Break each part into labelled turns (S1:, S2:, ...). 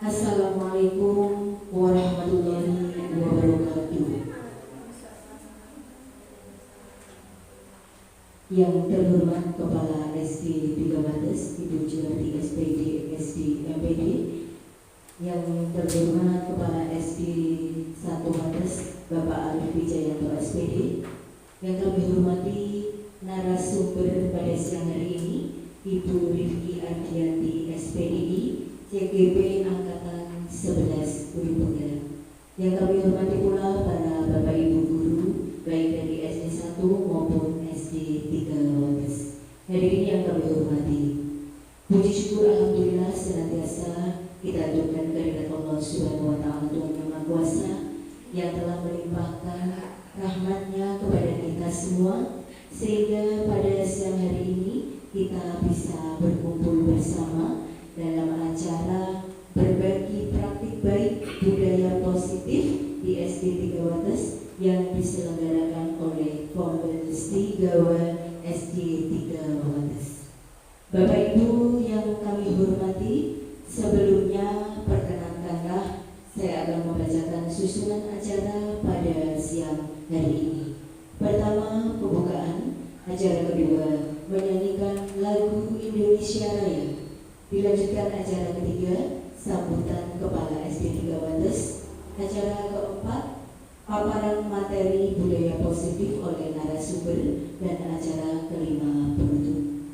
S1: Assalamualaikum warahmatullahi wabarakatuh. Yang terhormat Kepala SD 3 Wates Ibu Juwarti SPD SD MPD, yang terhormat Kepala SD 1 Wates Bapak Arif Wijayanto SPD, yang kami hormati narasumber pada siang hari ini Ibu Rifki Ardianti SPDI CGP Angkatan 11 Guru Penggerak, yang kami hormati pula para Bapak Ibu Guru baik dari SD 1 maupun SD 3 Wates. Hari ini yang kami hormati, puji syukur alhamdulillah senantiasa kita aturkan kehadirat Allah Subhanahu wa taala Tuhan Yang Maha Kuasa yang telah melimpahkan rahmatnya kepada kita semua, sehingga pada siang hari ini kita bisa berkumpul bersama dalam acara berbagi praktik baik budaya positif di SD 3 Wates yang diselenggarakan oleh Komunitas Tigawa SD 3 Wates. Bapak Ibu yang kami hormati, sebelumnya perkenankanlah saya akan membacakan susunan acara pada siang hari ini. Pertama, pembukaan. Acara kedua, menyanyikan lagu Indonesia Raya. Dilanjutkan acara ketiga, sambutan Kepala SD 3 Wates. Acara keempat, paparan materi budaya positif oleh narasumber, dan acara kelima penutup.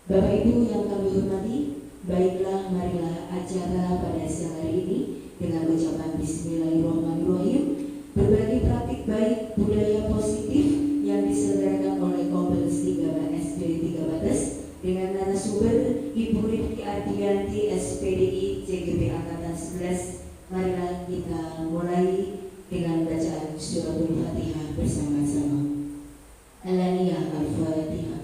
S1: Bapak Ibu yang kami hormati, baiklah marilah acara pada siang hari ini dengan ucapan Bismillahirrahmanirrahim, berbagi praktik baik budaya positif yang diselenggarakan oleh Komunitas Tigawa SD 3 Wates dengan narasumber Ibu Rifki Ardianti SPDI CGP Angkatan 11. Marilah kita mulai dengan bacaan suratul Fatihah bersama-sama. Alaniya Al-Fatihah.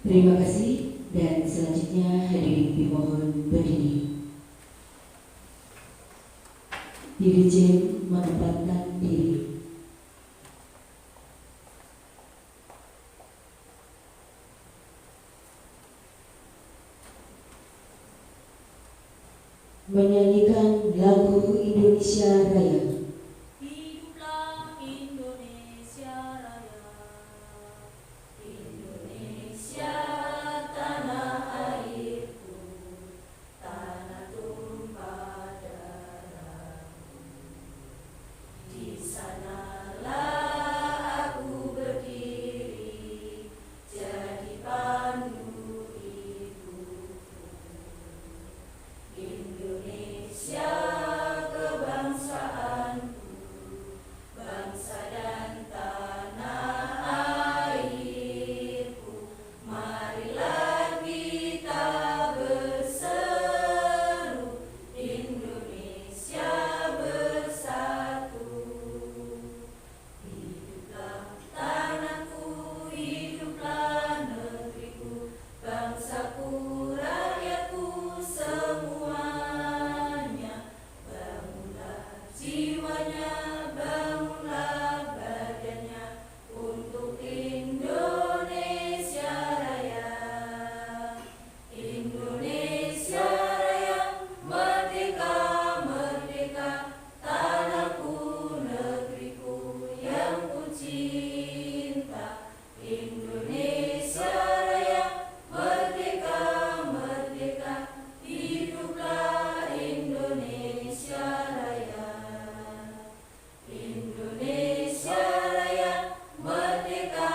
S1: Terima kasih, dan selanjutnya hadirin dimohon berdiri. Dirjen menempatkan diri. Menyanyikan lagu Indonesia Raya.
S2: Hiduplah Indonesia Raya, Indonesia tanah airku, tanah tumpah darahku. Di sanalah aku berdiri, jadi pandu hidupku. Indonesia kebangsaanku, bangsa dan tanah airku. Marilah kita berseru, Indonesia bersatu. Hiduplah tanahku, hiduplah negeriku, bangsaku, rakyatku semuanya. Bangunlah jiwanya, bangunlah badannya untuk Indonesia Raya. Indonesia Raya, merdeka, merdeka, tanahku, negeriku yang ku cinta. Indonesia Raya, merdeka, merdeka, hiduplah Indonesia Raya. Indonesia Raya, merdeka,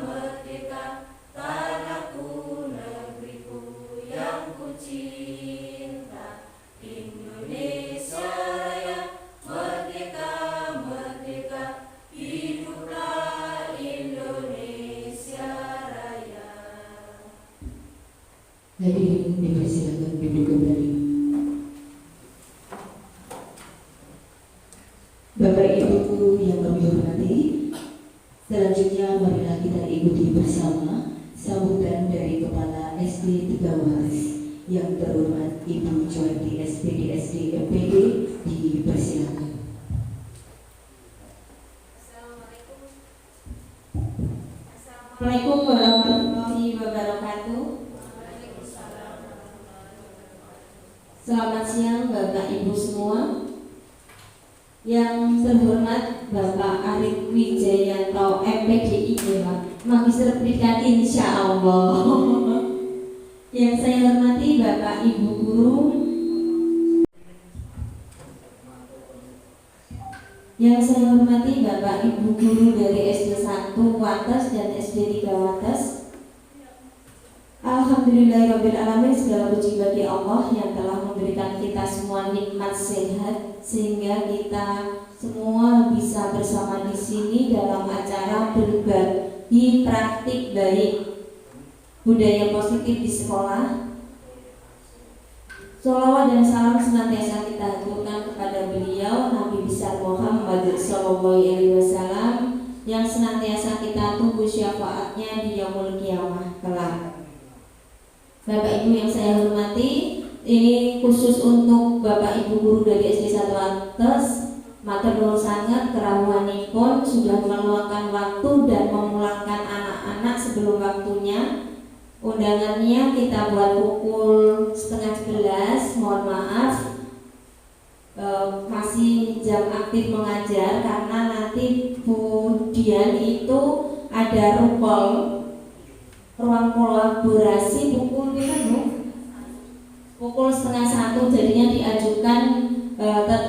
S2: merdeka, tanahku, negeriku yang ku cinta. Indonesia Raya, merdeka, merdeka, hiduplah Indonesia Raya.
S1: Hadirin dipersilakan duduk kembali. Bapak Ibu yang kami hormati, selanjutnya marilah kita ikuti bersama sambutan dari Kepala SD 3 Wates. Yang terhormat Ibu Juwarti SPD SD MPD, dipersilakan.
S2: Assalamualaikum
S3: Assalamualaikum warahmatullahi wabarakatuh. Selamat siang Bapak Ibu semua. Yang terhormat Bapak Arif Wijayanto MPDI Magister Pendidikan Insya Allah. Yang saya hormati Bapak Ibu Guru, yang saya hormati Bapak Ibu Guru dari SD 1 Wates dan SD 3 Wates. Alhamdulillahirrabbilalamin, segala puji bagi Allah yang telah memberikan kita semua nikmat sehat sehingga kita semua bisa bersama di sini dalam acara berbagi praktik baik budaya positif di sekolah. Sholawat dan salam senantiasa kita haturkan kepada beliau Nabi besar Muhammad SAW yang senantiasa kita tunggu syafaatnya di yaumul qiyamah kelak. Bapak Ibu yang saya hormati, ini khusus untuk Bapak Ibu guru dari SD 1 Wates. Matur nuwun sanget kerawuhanipun sudah meluangkan waktu dan memulangkan anak-anak sebelum waktunya. Undangannya kita buat pukul 10:30. Mohon maaf, masih jam aktif mengajar karena nanti kemudian itu ada ruang kolaborasi pukul 10:30, jadinya diajukan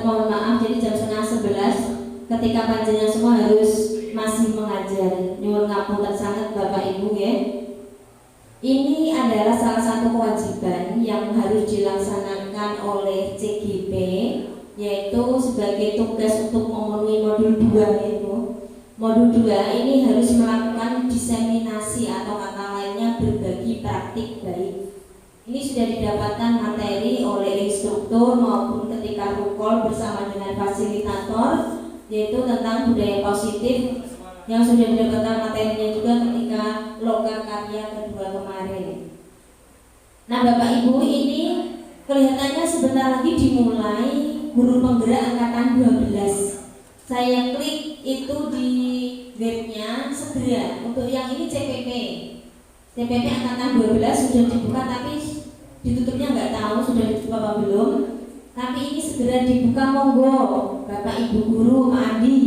S3: mohon maaf jadi jam 10:30 ketika panjenengan semua harus masih mengajar. Nyuwun ngapunten sanget Bapak Ibu ya. Ini adalah salah satu kewajiban yang harus dilaksanakan oleh CGP, yaitu sebagai tugas untuk memenuhi modul 2 itu. Modul 2 ini harus melakukan diseminasi atau kata lainnya berbagi praktik baik. Ini sudah didapatkan materi oleh instruktur maupun ketika rukol bersama dengan fasilitator, yaitu tentang budaya positif yang sudah didapatkan materinya juga ketika loka karya kedua kemarin. Nah Bapak Ibu, ini kelihatannya sebentar lagi dimulai guru penggerak angkatan 12. Saya klik itu di webnya segera. Untuk yang ini CPP angkatan 12 sudah dibuka, tapi ditutupnya nggak tahu sudah ditutup apa belum. Tapi ini segera dibuka, monggo Bapak Ibu guru, Pak Andi,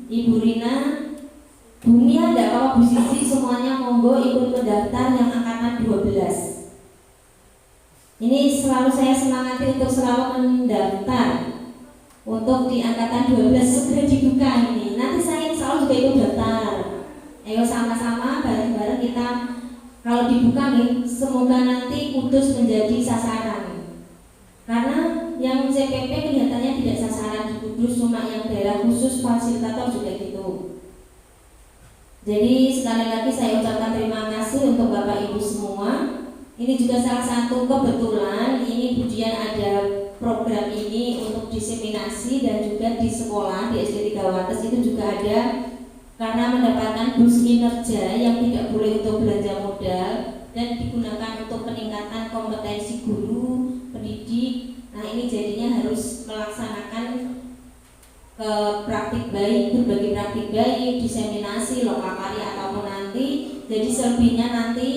S3: Ibu Rina, Bumi ada apa Bu Sisi, semuanya monggo ikut mendaftar yang angkatan 12. Ini selalu saya semangati untuk selalu mendaftar untuk di angkatan 12 segera dibuka ini. Nanti saya insya Allah juga ikut daftar. Ayo sama-sama bareng-bareng kita kalau dibuka nih, semoga nanti Kudus menjadi sasaran. Karena yang CPP kelihatannya tidak sasaran di Kudus, cuma yang daerah khusus fasilitator juga gitu. Jadi sekali lagi saya ucapkan terima kasih untuk Bapak Ibu semua. Ini juga salah satu kebetulan ini pujian ada program ini untuk diseminasi dan juga di sekolah di SD 3 Wates itu juga ada karena mendapatkan bus kinerja yang tidak boleh untuk belanja modal dan digunakan untuk peningkatan kompetensi guru, pendidik. Nah ini jadinya harus melaksanakan ke praktik baik, berbagi praktik baik, diseminasi, lokal karya ataupun nanti. Jadi selebihnya nanti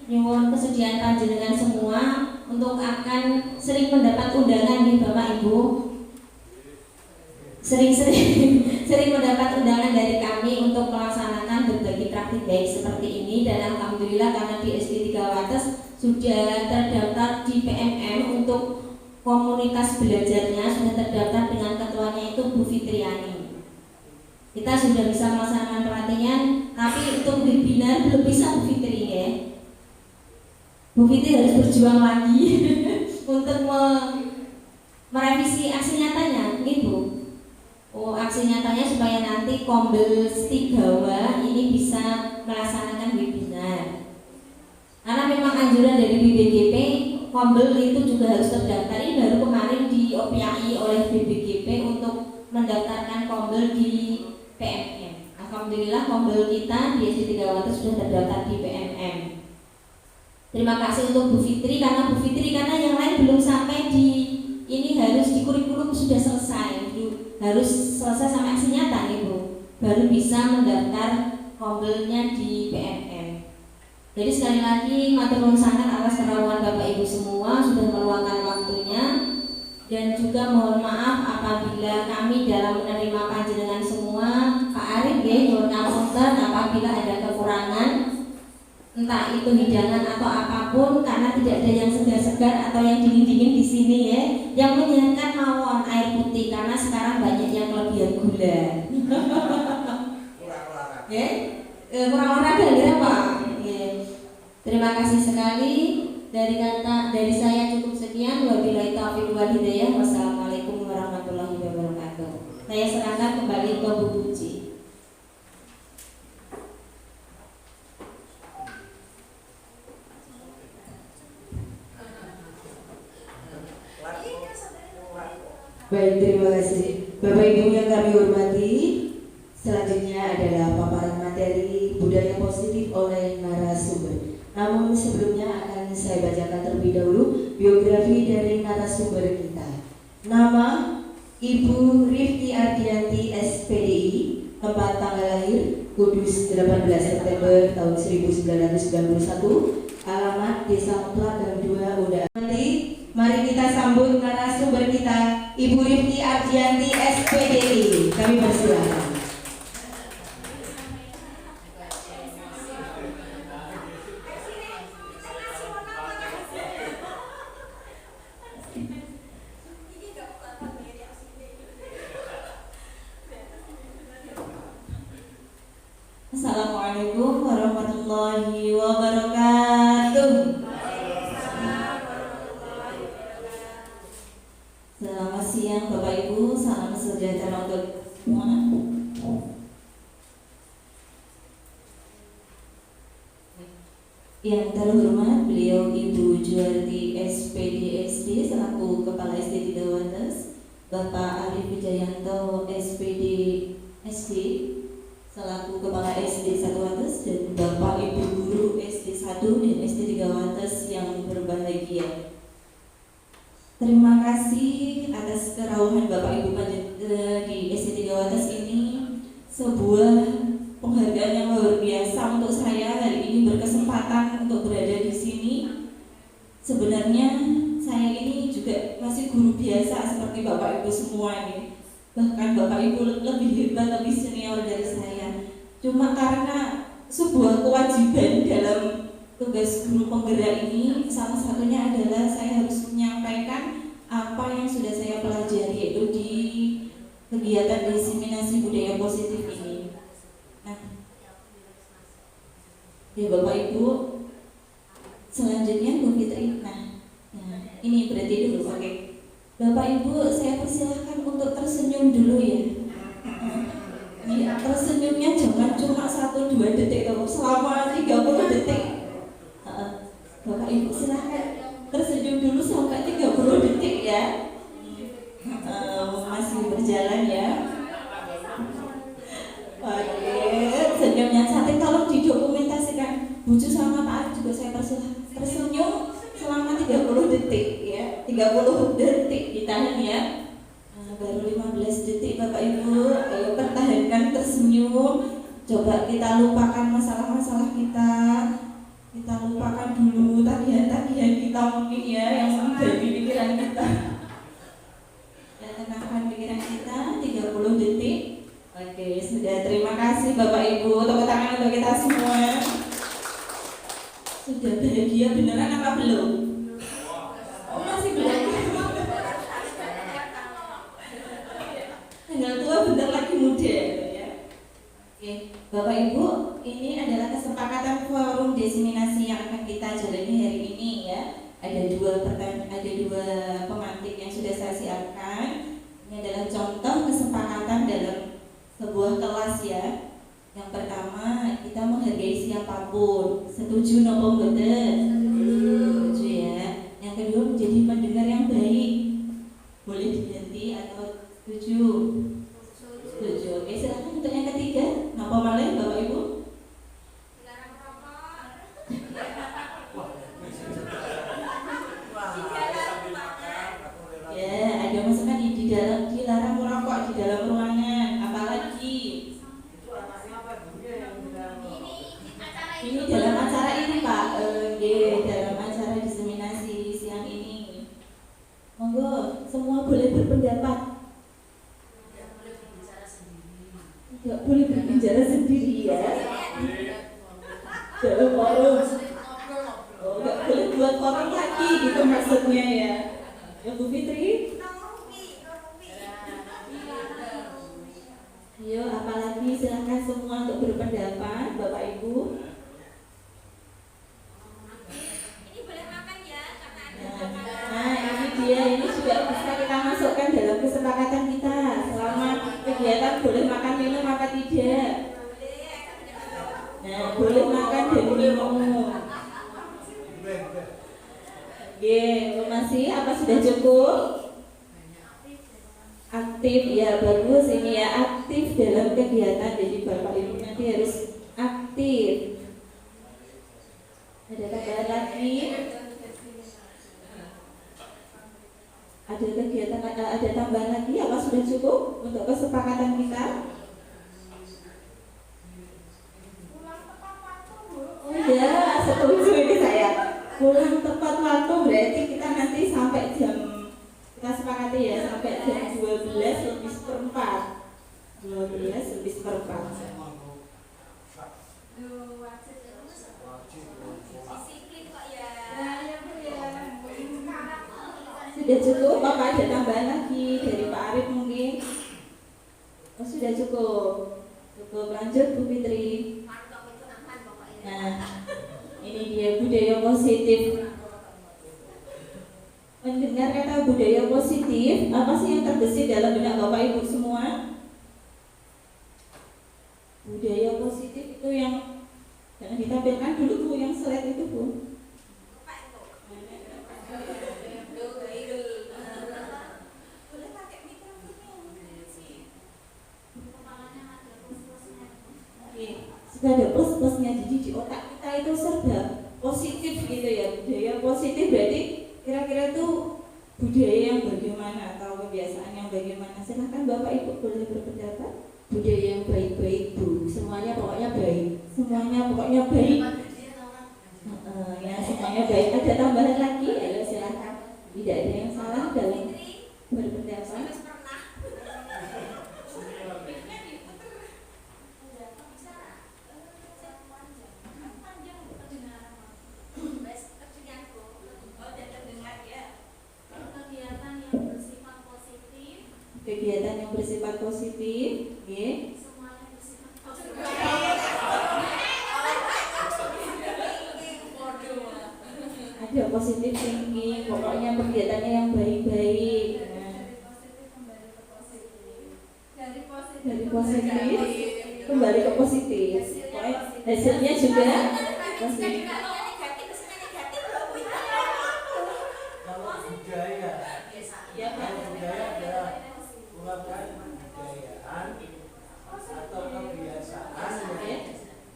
S3: nyuwun kesediaan panjenengan semua untuk akan sering mendapat undangan nih Bapak Ibu. Sering mendapat undangan dari kami untuk melaksanakan berbagi praktik baik seperti ini. Dan alhamdulillah karena di SD 3 Wates sudah terdaftar di PMM untuk komunitas belajarnya, sudah terdaftar dengan ketuanya itu Bu Fitriani. Kita sudah bisa melaksanakan pelatihan, tapi untuk webinar belum bisa Bu Fitri ya. Bu Fitri harus berjuang lagi untuk merevisi aksi nyatanya, gitu. Aksi nyatanya supaya nanti Kombel Stigawa ini bisa melaksanakan webinar. Karena memang anjuran dari BBGP, Kombel itu juga harus terdaftar. Ini baru kemarin diopiai oleh BBGP untuk mendaftarkan Kombel di PMM. Alhamdulillah Kombel kita di SD 3 Wates sudah terdaftar di PMM. Terima kasih untuk Bu Fitri karena yang lain belum sampai di ini harus di kurikulum sudah selesai, harus selesai sampai aksi nyata nih Bu, baru bisa mendaftar Kombelnya di PMM. Jadi sekali lagi matur nuwun sangat atas kerawuhan Bapak Ibu semua sudah meluangkan waktunya, dan juga mohon maaf apabila kami dalam menerima panjenengan semua Pak Arif nggih nyuwun ngapunten apabila ada kekurangan entah itu hidangan atau apapun, karena tidak ada yang segar-segar atau yang dingin-dingin di sini ya. Yang menyenangkan mawon air putih karena sekarang banyak yang kelebihan gula. Ya, kurang olahraga ya Pak. Terima kasih sekali. Dari saya cukup sekian. Wabillahi taufiq wal hidayah. Wassalamualaikum warahmatullahi wabarakatuh. Saya serahkan kembali ke Bu Puji.
S1: Baik, terima kasih Bapak Ibu yang kami hormati. Selanjutnya adalah paparan materi budaya positif oleh narasumber. Namun sebelumnya akan saya bacakan terlebih dahulu biografi dari narasumber kita. Nama Ibu Rifki Ardianti SPDI, tempat tanggal lahir Kudus 18 September tahun 1991, alamat Desa Mutlak Gang 2 Unda. Mari kita sambut narasumber kita, Ibu Rifki Ardianti SPDI. Kami persilakan.
S3: Assalamualaikum warahmatullahi wabarakatuh. Selamat siang Bapak Ibu, salam sejahtera untuk semua. Yang terhormat beliau Ibu Juwarti SPD SD selaku Kepala SD Tigawates, Bapak Arif Wijayanto SPD SD selaku Kepala SD 1 Wates, dan Bapak Ibu Guru SD 1 dan SD 3 Wates yang berbahagia. Terima kasih atas kerawuhan Bapak Ibu di SD 3 Wates ini. Sebuah penghargaan yang luar biasa untuk saya hari ini berkesempatan untuk berada di sini. Sebenarnya saya ini juga masih guru biasa seperti Bapak Ibu semua ini. Bahkan Bapak Ibu lebih hebat, lebih senior dari saya. Cuma karena sebuah kewajiban dalam tugas guru penggerak ini, salah satunya adalah saya harus menyampaikan apa yang sudah saya pelajari yaitu di kegiatan diseminasi budaya positif ini. Nah, ya Bapak Ibu, selanjutnya Bu Fitri. Nah, ini berarti dulu oke. Bapak Ibu, saya persilahkan untuk tersenyum dulu ya. Ya, tersenyumnya jangan cuma 1-2 detik, selama 30 detik. Bapak Ibu silahkan tersenyum dulu sampai 30 detik ya. Masih berjalan ya. Oke, senyumnya cantik, tolong didokumentasikan. Bucu sama Pak Arif juga saya persilahkan tersenyum selama 30 detik ya. 30 detik ditahan ya. Baru 15 detik Bapak Ibu, ayo pertahankan tersenyum. Coba kita lupakan masalah-masalah kita. Kita lupakan dulu tagihan-tagihan kita mungkin ya yang mengganggu pikiran kita. Dan tenangkan pikiran kita 30 detik. Oke, sudah, terima kasih Bapak Ibu. Tepuk tangan untuk kita semua. Sudah bahagia beneran apa belum? Oh, masih belum. Tinggal tua bentar lagi muda ya. Oke, Bapak Ibu, ini adalah kesepakatan forum diseminasi yang akan kita jalani hari ini ya. Ada dua pemantik yang sudah saya siapkan. Ini adalah contoh kesepakatan dalam sebuah kelas ya. Yang pertama, kita menghargai siapapun. Setuju nopo mboten? Setuju ya. Yang kedua, menjadi pendengar yang baik. Boleh diganti atau setuju? Setuju. Oke, silakan untuk yang ketiga. Napa malih Bapak Ibu?
S2: Dilarang merokok.
S3: Ya, ada masukan di dalam dilarang merokok di dalam ruangan. Apalagi? Ini dalam acara ini Pak.
S1: berpendapat? Tidak boleh berbicara sendiri ya. Dalam forum. Oh, nggak boleh buat forum lagi gitu maksudnya ya. Ya Bu Fitri? Ayo, apalagi silahkan semua untuk berpendapat, Bapak Ibu.
S2: Ini boleh makan ya, karena ada makanan.
S1: Nah, ini dia, ini juga bisa kita masukkan dalam kesepakatan kita. Selama kegiatan boleh makan minum apa tidak? Nah, boleh makan dan minum. Oke, masih apa sudah cukup? Aktif ya, bagus ini ya, aktif dalam kegiatan. Jadi Bapak Ibu nanti harus aktif. Ada tambahan lagi? Ada kegiatan, ada tambahan lagi? Apa sudah cukup untuk kesepakatan kita? Oh iya, setuju ini saya. Pulang tepat waktu berarti kita nanti sampai jam, kita sepakati ya, sampai jam 12:04. 12:04.
S2: Disiplin kok ya.
S1: Sudah cukup apa ada tambahan lagi dari Pak Arif mungkin? Oh, sudah cukup. Cukup, lanjut Bu Fitri.
S2: Mantap itu aman pokoknya.
S1: Nah, ini dia budaya positif. Mendengar kata budaya positif, apa sih yang terbesit dalam benak Bapak Ibu semua? Budaya positif itu yang jangan ditampilkan dulu Bu, yang slide itu Bu.
S2: Boleh pakai mikrofonnya sih. Kepalanya ada plus-plusnya.
S1: Oke, sudah ada plus-plusnya, jadi di otak kita itu serba positif gitu ya. Budaya positif berarti kira-kira itu budaya yang bagaimana atau kebiasaan yang bagaimana? Silahkan Bapak Ibu boleh berpendapat. Budaya yang baik-baik Bu, semuanya pokoknya baik. Semuanya pokoknya baik. Ya, semuanya baik. Ada tambahan lagi? Ayo silahkan. Tidak ada yang salah dalam berpendapat. Kegiatan yang bersifat positif, ya. Ada positif thinking, pokoknya kegiatannya yang baik-baik. Dari positif kembali ke positif. Pokoknya hasilnya juga positif.
S4: Kalau budaya,
S1: Ya, Pak.
S4: kalau budaya adalah merupakan kebudayaan atau kebiasaan yang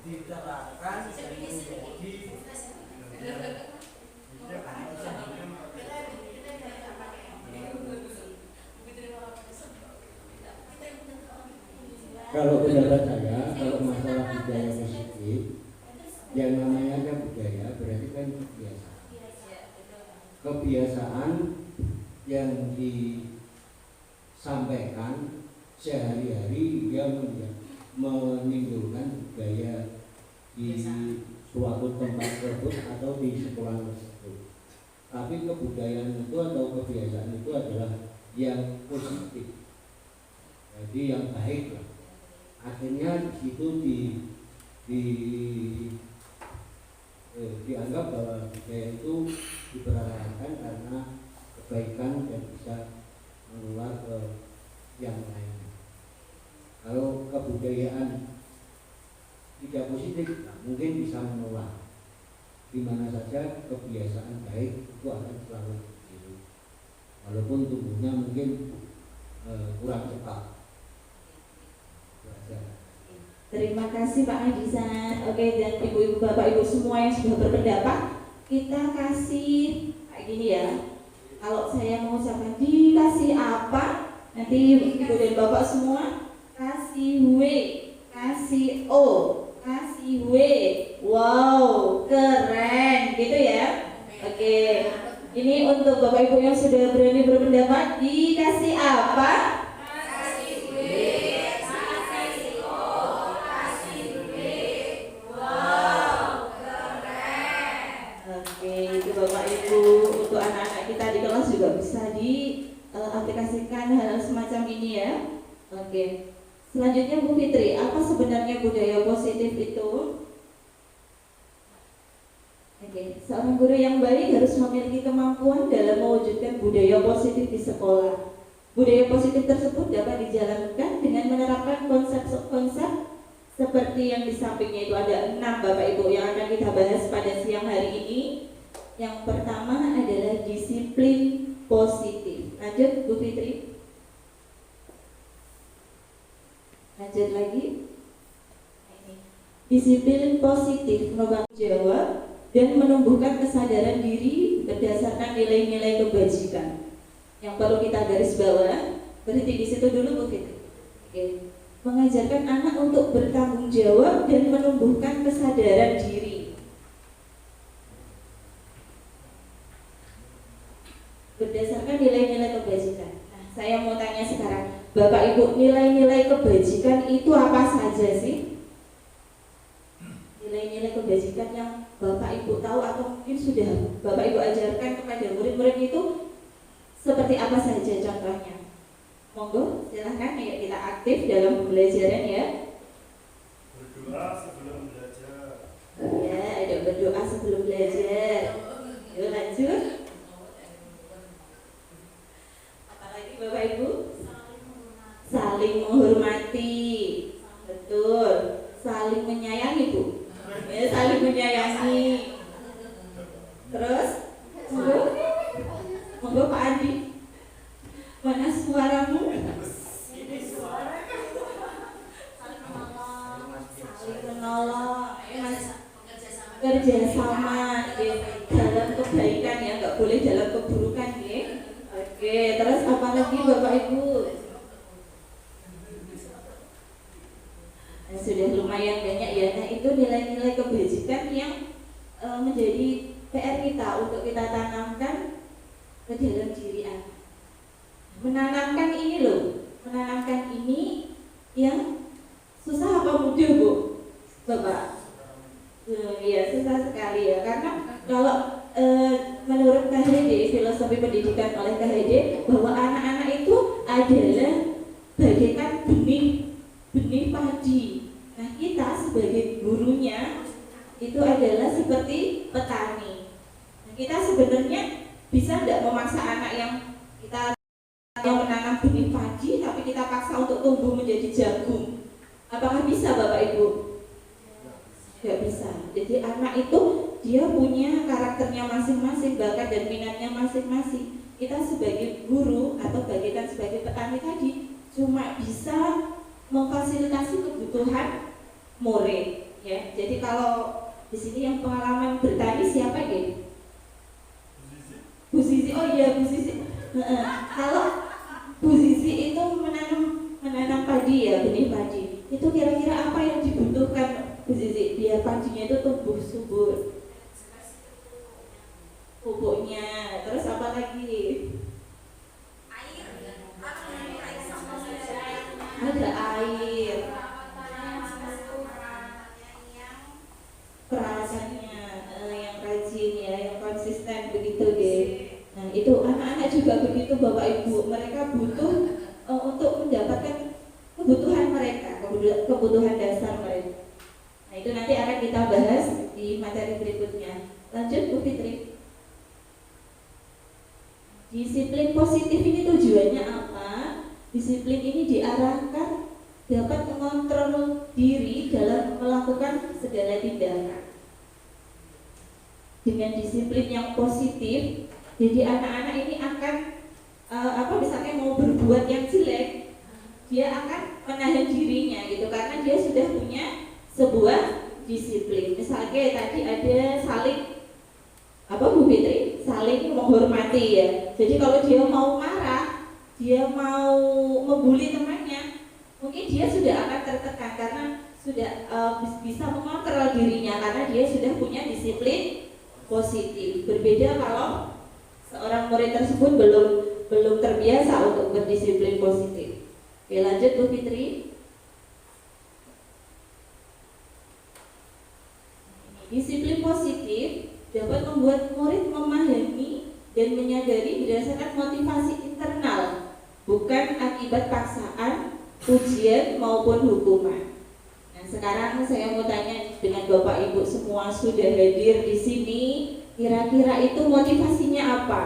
S4: diterapkan dan menjadi
S5: Kalau pendapat saya, kalau masalah budaya positif, yang namanya budaya berarti kan kebiasaan. Kebiasaan yang disampaikan sehari-hari dia menimbulkan budaya di suatu tempat tersebut atau di sekolah tersebut. Tapi kebudayaan itu atau kebiasaan itu adalah yang positif, jadi yang baik lah. Akhirnya di situ dianggap bahwa budaya itu diperanakan karena kebaikan dan bisa menular ke yang lain. Kalau kebudayaan tidak positif, mungkin bisa menular. Di mana saja kebiasaan baik itu akan selalu begitu, walaupun tumbuhnya mungkin kurang cepat.
S1: Terima kasih Pak Adisan. Oke, dan ibu-ibu, bapak-ibu semua yang sudah berpendapat, kita kasih kayak gini ya. Kalau saya mengucapkan dikasih apa, nanti ibu dan bapak semua kasih W, kasih O, kasih W. Wow, keren gitu ya. Oke.
S3: Ini untuk Bapak Ibu yang sudah berani berpendapat, dikasih apa?
S2: Kasih duit, kasih kok, kasih duit. Wow, keren.
S3: Oke, itu Bapak Ibu untuk anak-anak kita di kelas juga bisa diaplikasikan hal semacam ini ya. Oke. Selanjutnya Bu Fitri, apa sebenarnya budaya positif itu? Oke, seorang guru yang baik harus memiliki kemampuan dalam mewujudkan budaya positif di sekolah. Budaya positif tersebut dapat dijalankan dengan menerapkan konsep-konsep seperti yang di sampingnya itu ada 6 Bapak Ibu yang akan kita bahas pada siang hari ini. Yang pertama adalah disiplin positif. Lanjut Bu Fitri. Lanjut lagi. Disiplin positif merupakan jawab dan menumbuhkan kesadaran diri berdasarkan nilai-nilai kebajikan. Yang perlu kita garis bawah, berhenti di situ dulu Bu Fitri. Oke. Mengajarkan anak untuk bertanggung jawab dan menumbuhkan kesadaran diri. Berdasarkan nilai-nilai kebajikan. Nah, saya mau tanya sekarang, Bapak Ibu, nilai-nilai kebajikan itu apa saja sih? Nilai-nilai kebajikan yang Bapak Ibu tahu atau mungkin sudah Bapak Ibu ajarkan kepada murid-murid itu seperti apa saja contohnya? Monggo, silahkan ya, kita aktif dalam pembelajaran ya.
S6: Berdoa sebelum belajar.
S3: Ya, ada berdoa sebelum belajar. Yuk lanjut. Apalagi Bapak Ibu? Saling menghormati. Betul. Saling menyayangi Bu. Ya, saling menyayangi. Terus, monggo Pak Andi. Mana suaramu? Ini suara. Saling menolong. Kerjasama ya, dalam kebaikan ya, nggak boleh dalam keburukan ya. Oke, terus apa lagi Bapak Ibu? Nah, sudah lumayan banyak ya. Nah, itu nilai-nilai kebajikan yang menjadi PR kita untuk kita tanamkan ke dalam diri anak. Menanamkan ini loh, menanamkan ini yang susah apa mudah Bu? Bapak? Iya, susah sekali ya, karena kalau menurut KHD, filosofi pendidikan oleh KHD, bahwa anak-anak itu adalah bagaikan benih padi. Nah, kita sebagai gurunya itu adalah seperti petani. Nah, kita sebenarnya bisa tidak memaksa anak yang menanam benih padi, tapi kita paksa untuk tumbuh menjadi jagung. Apakah bisa Bapak Ibu? Tidak bisa. Jadi anak itu dia punya karakternya masing-masing, bakat dan minatnya masing-masing. Kita sebagai guru atau bagaikan sebagai petani tadi cuma bisa memfasilitasi kebutuhan murid. Ya. Jadi kalau di sini yang pengalaman bertani siapa ya? Bu Sisi. Oh iya Bu Sisi. Kalau Bu Sisi itu menanam padi ya, benih padi. Itu kira-kira apa yang dibutuhkan Bu Sisi biar padinya itu tumbuh subur? Pupuknya. Terus apa lagi? Ada air. Perawatannya yang rajin ya, yang konsisten begitu deh. Nah, itu anak-anak juga begitu Bapak Ibu. Mereka butuh untuk mendapatkan kebutuhan mereka, kebutuhan dasar mereka. Nah, itu nanti akan kita bahas di materi berikutnya. Lanjut Bu Fitri. Disiplin positif ini tujuannya apa? Disiplin ini diarahkan dapat mengontrol diri dalam melakukan segala tindakan. Dengan disiplin yang positif, jadi anak-anak ini akan misalnya mau berbuat yang jelek, dia akan menahan dirinya gitu, karena dia sudah punya sebuah disiplin. Misalnya tadi ada saling Bu Fitri, saling menghormati ya. Jadi kalau dia mau marah, dia mau membuli temannya, mungkin dia sudah akan tertekan karena sudah bisa mengontrol dirinya karena dia sudah punya disiplin positif. Berbeda kalau seorang murid tersebut belum terbiasa untuk berdisiplin positif. Oke, lanjut Bu Fitri. Disiplin positif dapat membuat murid memahami dan menyadari berdasarkan motivasi internal, bukan akibat paksaan, ujian maupun hukuman. Nah, sekarang saya mau tanya dengan Bapak Ibu semua sudah hadir di sini, kira-kira itu motivasinya apa?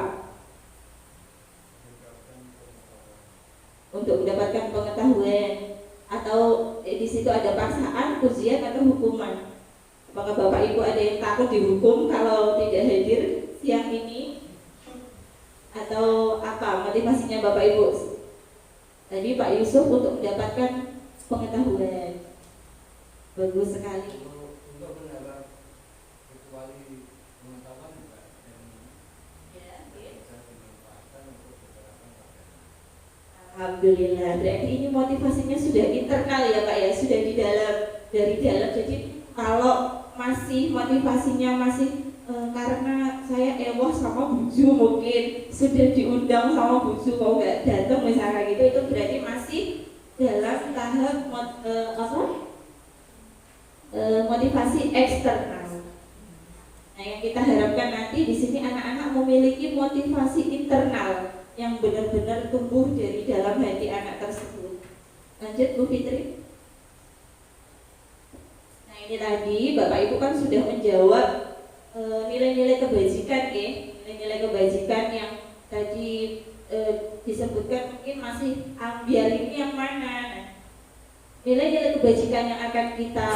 S3: Untuk mendapatkan pengetahuan, atau di situ ada paksaan, ujian atau hukuman? Apakah Bapak Ibu ada yang takut dihukum kalau tidak hadir siang ini? Atau apa motivasinya Bapak Ibu? Tadi Pak Yusuf untuk mendapatkan pengetahuan. Bagus sekali.
S4: Untuk mendapat kecuali pengetahuan juga dan bisa dimanfaatkan untuk beberapa pekerjaan.
S3: Alhamdulillah. Berarti ini motivasinya sudah internal ya Pak ya, sudah dari dalam. Jadi kalau masih motivasinya masih karena saya ewoh sama buju, mungkin sudah diundang sama buju kok nggak datang misalnya gitu, itu berarti masih dalam tahap motivasi eksternal. Nah, yang kita harapkan nanti di sini anak-anak memiliki motivasi internal yang benar-benar tumbuh dari dalam hati anak tersebut. Lanjut Bu Fitri. Nah, ini tadi Bapak Ibu kan sudah menjawab nilai-nilai kebajikan ya, nilai-nilai kebajikan yang tadi disebutkan, mungkin masih ambil ini yang mana. Nah, nilai-nilai kebajikan yang akan kita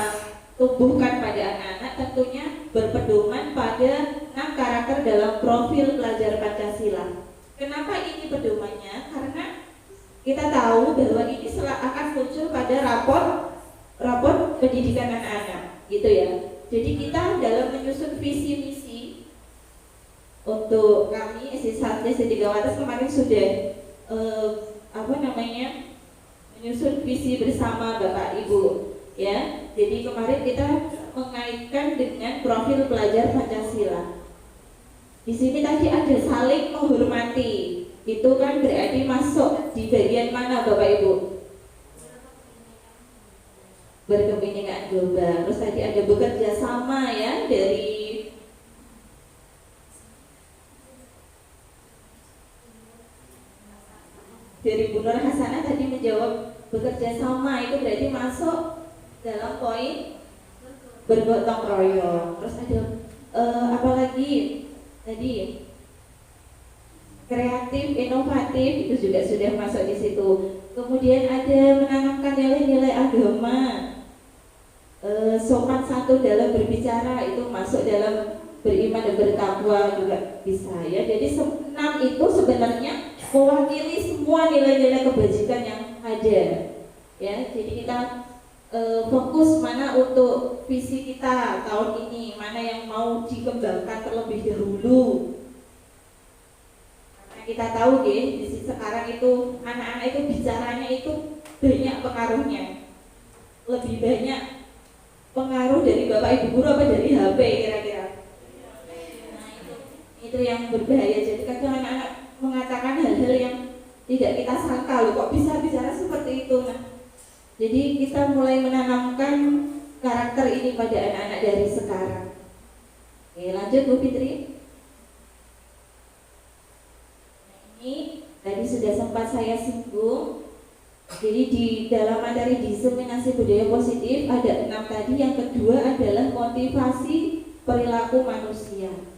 S3: tumbuhkan pada anak-anak tentunya berpedoman pada 6 karakter dalam profil pelajar Pancasila. Kenapa ini pedomannya? Karena kita tahu bahwa ini akan muncul pada rapor pendidikan anak-anak, gitu ya. Jadi kita dalam menyusun visi misi untuk kami SD1, SD3 Wates kemarin sudah menyusun visi bersama Bapak Ibu ya. Jadi kemarin kita mengaitkan dengan profil pelajar Pancasila. Di sini tadi ada saling menghormati. Itu kan berarti masuk di bagian mana Bapak Ibu? Berkepentingan global. Terus tadi ada bekerja sama ya, dari Bu Nur Hasanah tadi menjawab bekerja sama, itu berarti masuk dalam poin bergotong royong. Terus ada apa lagi tadi? Kreatif, inovatif, itu juga sudah masuk di situ. Kemudian ada menanamkan nilai-nilai agama, sopan santun dalam berbicara, itu masuk dalam beriman dan bertakwa juga bisa ya. Jadi 6 itu sebenarnya mewakili semua nilai-nilai kebajikan yang ada ya. Jadi kita fokus mana untuk visi kita tahun ini, mana yang mau dikembangkan terlebih dahulu. Karena kita tahu deh, di sekarang itu anak-anak itu bicaranya itu banyak pengaruhnya, lebih banyak pengaruh dari Bapak Ibu guru apa dari HP kira-kira. Nah, itu yang berbahaya. Jadi kadang anak-anak mengatakan hal-hal yang tidak kita sangka, loh kok bisa bicara seperti itu. Nah, jadi kita mulai menanamkan karakter ini pada anak-anak dari sekarang. Oke, lanjut Bu Fitri. Nah, ini tadi sudah sempat saya singgung. Jadi di dalam materi diseminasi budaya positif ada 6 tadi. Yang kedua adalah motivasi perilaku manusia.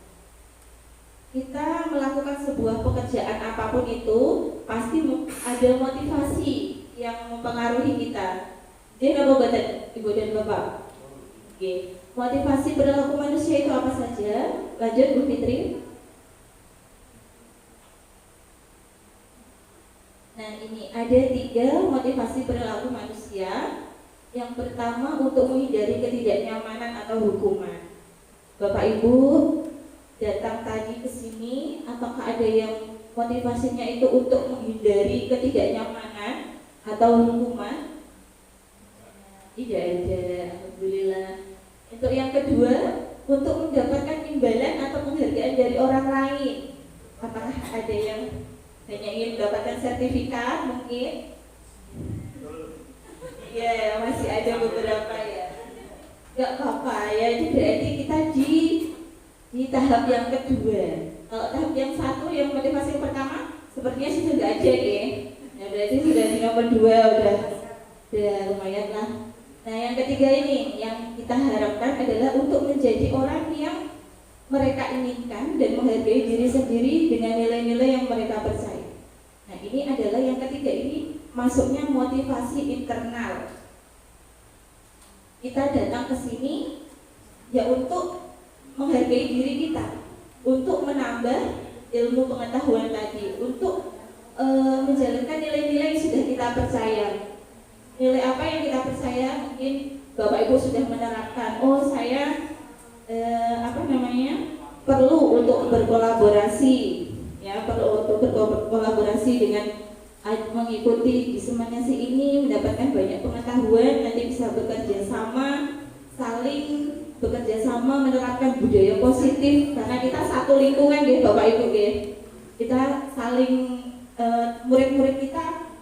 S3: Kita melakukan sebuah pekerjaan apapun itu pasti ada motivasi yang mempengaruhi kita. Jadi apa buatan Ibu dan Bapak? Oke. Motivasi perilaku manusia itu apa saja? Lanjut Bu Fitri. Nah, ini ada 3 motivasi perilaku manusia. Yang pertama untuk menghindari ketidaknyamanan atau hukuman. Bapak Ibu datang tadi ke sini, apakah ada yang motivasinya itu untuk menghindari ketidaknyamanan atau hukuman? Tidak ada, alhamdulillah. Untuk yang kedua, untuk mendapatkan imbalan atau penghargaan dari orang lain.
S7: Apakah ada yang hanya ingin mendapatkan sertifikat mungkin? Ya, masih ada beberapa ya. Gak apa-apa ya, itu berarti kita di tahap yang kedua. Kalau tahap yang satu, yang motivasi yang pertama, sepertinya sudah nggak ada ya. Ya berarti sudah di nomor 2 udah lumayan lah. Nah yang ketiga ini, yang kita harapkan adalah untuk menjadi orang yang mereka inginkan dan menghargai diri sendiri dengan nilai-nilai yang mereka percaya. Nah ini adalah yang ketiga, ini masuknya motivasi internal. Kita datang ke sini ya untuk menghargai diri kita, untuk menambah ilmu pengetahuan tadi, untuk menjalankan nilai-nilai yang sudah kita percaya. Nilai apa yang kita percaya? Mungkin Bapak Ibu sudah menerapkan. Oh saya perlu untuk berkolaborasi, ya perlu untuk berkolaborasi dengan mengikuti diseminasi ini, mendapatkan banyak pengetahuan, nanti bisa bekerja sama, saling bekerja sama, menerapkan budaya positif, karena kita satu lingkungan ya Bapak Ibu ya. Kita saling murid-murid kita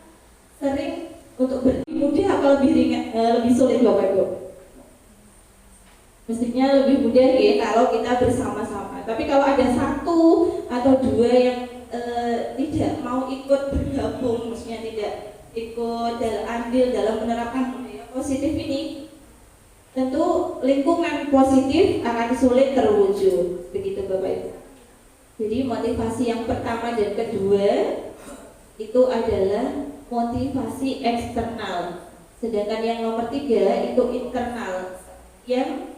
S7: sering untuk mudah apa lebih ringan, lebih sulit Bapak Ibu? Mestinya lebih mudah ya kalau kita bersama-sama. Tapi kalau ada satu atau dua yang tidak mau ikut bergabung, maksudnya tidak ikut andil dalam menerapkan budaya positif ini, tentu lingkungan positif akan sulit terwujud. Begitu Bapak Ibu. Jadi motivasi yang pertama dan kedua itu adalah motivasi eksternal, sedangkan yang nomor 3 itu internal, yang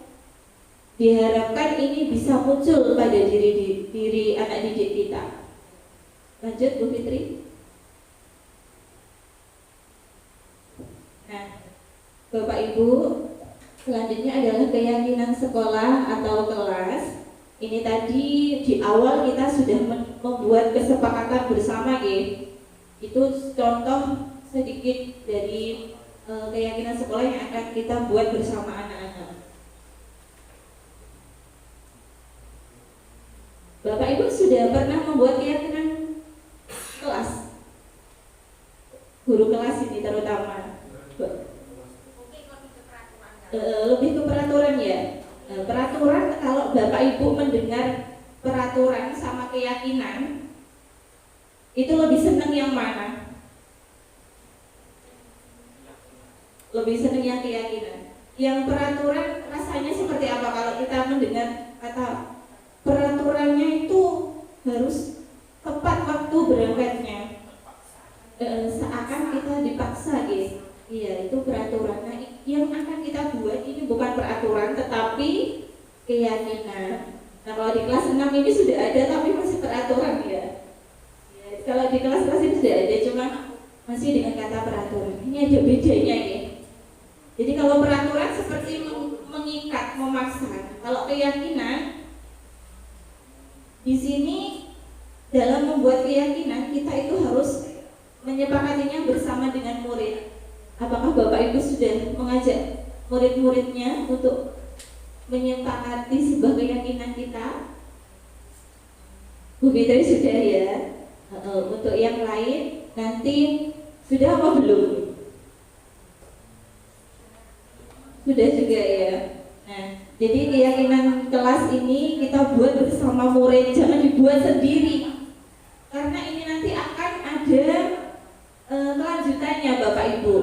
S7: diharapkan ini bisa muncul pada diri anak didik kita. Lanjut Bu Fitri. Nah, Bapak Ibu, selanjutnya adalah keyakinan sekolah atau kelas. Ini tadi di awal kita sudah membuat kesepakatan bersama ya. Itu contoh sedikit dari keyakinan sekolah yang akan kita buat bersama anak-anak. Bapak Ibu sudah pernah membuat keyakinan kelas? Guru kelas ini terutama. Lebih ke peraturan ya. Peraturan, kalau Bapak Ibu mendengar peraturan sama keyakinan, itu lebih senang yang mana? Lebih senang yang keyakinan. Yang peraturan rasanya seperti apa kalau kita mendengar kata peraturannya itu harus tepat waktu berangkatnya? Seakan kita dipaksa gitu. Iya, itu peraturan. Nah, yang akan kita buat ini bukan peraturan tetapi keyakinan. Nah, kalau di kelas 6 ini sudah ada tapi masih peraturan ya. Kalau di kelas-kelas ini sudah ada, cuma masih dengan kata peraturan. Ini ada bedanya ya. Jadi kalau peraturan seperti mengikat, memaksa. Kalau keyakinan, di sini dalam membuat keyakinan kita itu harus menyepakatinya bersama dengan murid. Apakah Bapak Ibu sudah mengajak murid-muridnya untuk menyepakati sebuah keyakinan kita? Bu Fitri sudah ya. Untuk yang lain nanti sudah apa belum? Sudah juga ya. Nah, jadi keyakinan kelas ini kita buat bersama murid, jangan dibuat sendiri. Karena ini nanti akan ada kelanjutannya Bapak Ibu.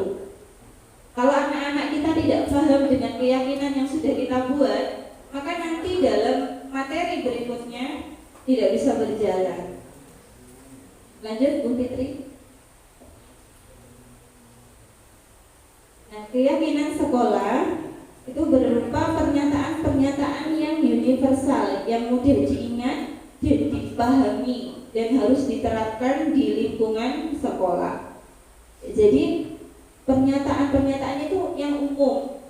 S7: Kalau anak-anak kita tidak paham dengan keyakinan yang sudah kita buat, maka nanti dalam materi berikutnya tidak bisa berjalan. Lanjut Bu Fitri. Nah, keyakinan sekolah itu berupa pernyataan-pernyataan yang universal, yang mudah diingat dan dipahami dan harus diterapkan di lingkungan sekolah. Jadi pernyataan-pernyataan itu yang umum.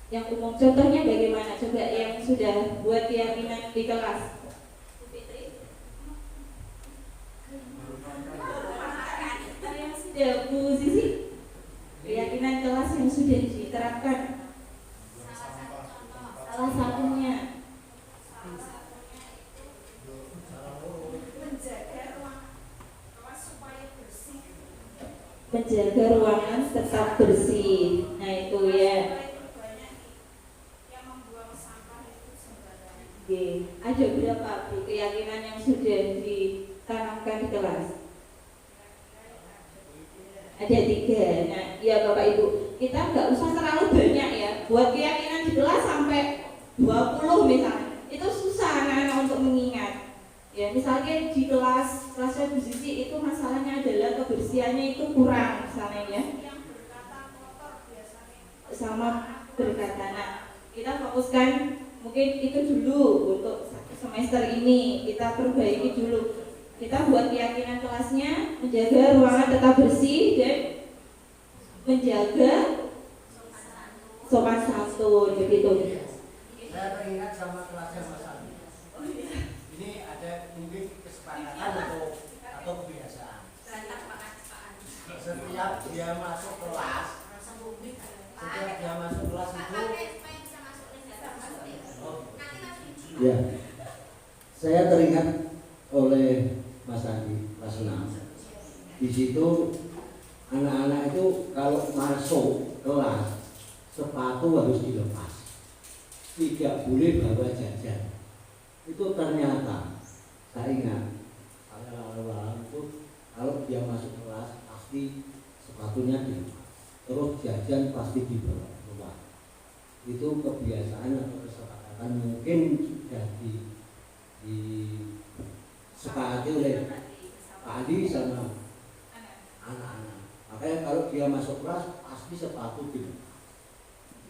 S7: Yang umum contohnya bagaimana? Coba yang sudah buat keyakinan di kelas. Yang sudah Bu Sisi, keyakinan kelas yang sudah diterapkan. Salah satunya menjaga ruangan tetap bersih. Nah itu ya.
S2: yang membuang sampah itu sembarangan.
S7: Oke. Ada berapa Bu keyakinan yang sudah ditanamkan di kelas? Ada 3. Nah, ya Bapak Ibu, kita nggak usah terlalu banyak ya. Buat keyakinan di kelas sampai 20 misalnya, itu susah anak-anak untuk mengingat. Ya, misalnya di kelasnya Bu Sisi itu masalahnya adalah kebersihannya itu kurang misalnya ya.
S2: Yang berkata kotor biasanya
S7: Sama berkata. Nah, kita fokuskan mungkin itu dulu untuk semester ini, kita perbaiki dulu. Kita buat keyakinan kelasnya menjaga ruangan tetap bersih dan menjaga sopan santun begitu.
S4: Saya teringat sama kelasnya Mas Andi. Ini ada mungkin kesepakatan atau kebiasaan. Setiap dia masuk kelas, itu
S5: Ya, saya teringat oleh Mas Andi kelas 6. Di situ anak-anak itu kalau masuk kelas sepatu harus dilepas, tidak boleh bawa jajan. Itu ternyata saya ingat, saya lalu itu kalau dia masuk kelas pasti sepatunya dilepas, terus jajan pasti dibawa keluar. Itu kebiasaan atau kesepakatan mungkin sudah disepakati oleh Pak Andi sama anak-anak. Makanya kalau dia masuk kelas pasti sepatu dilepas.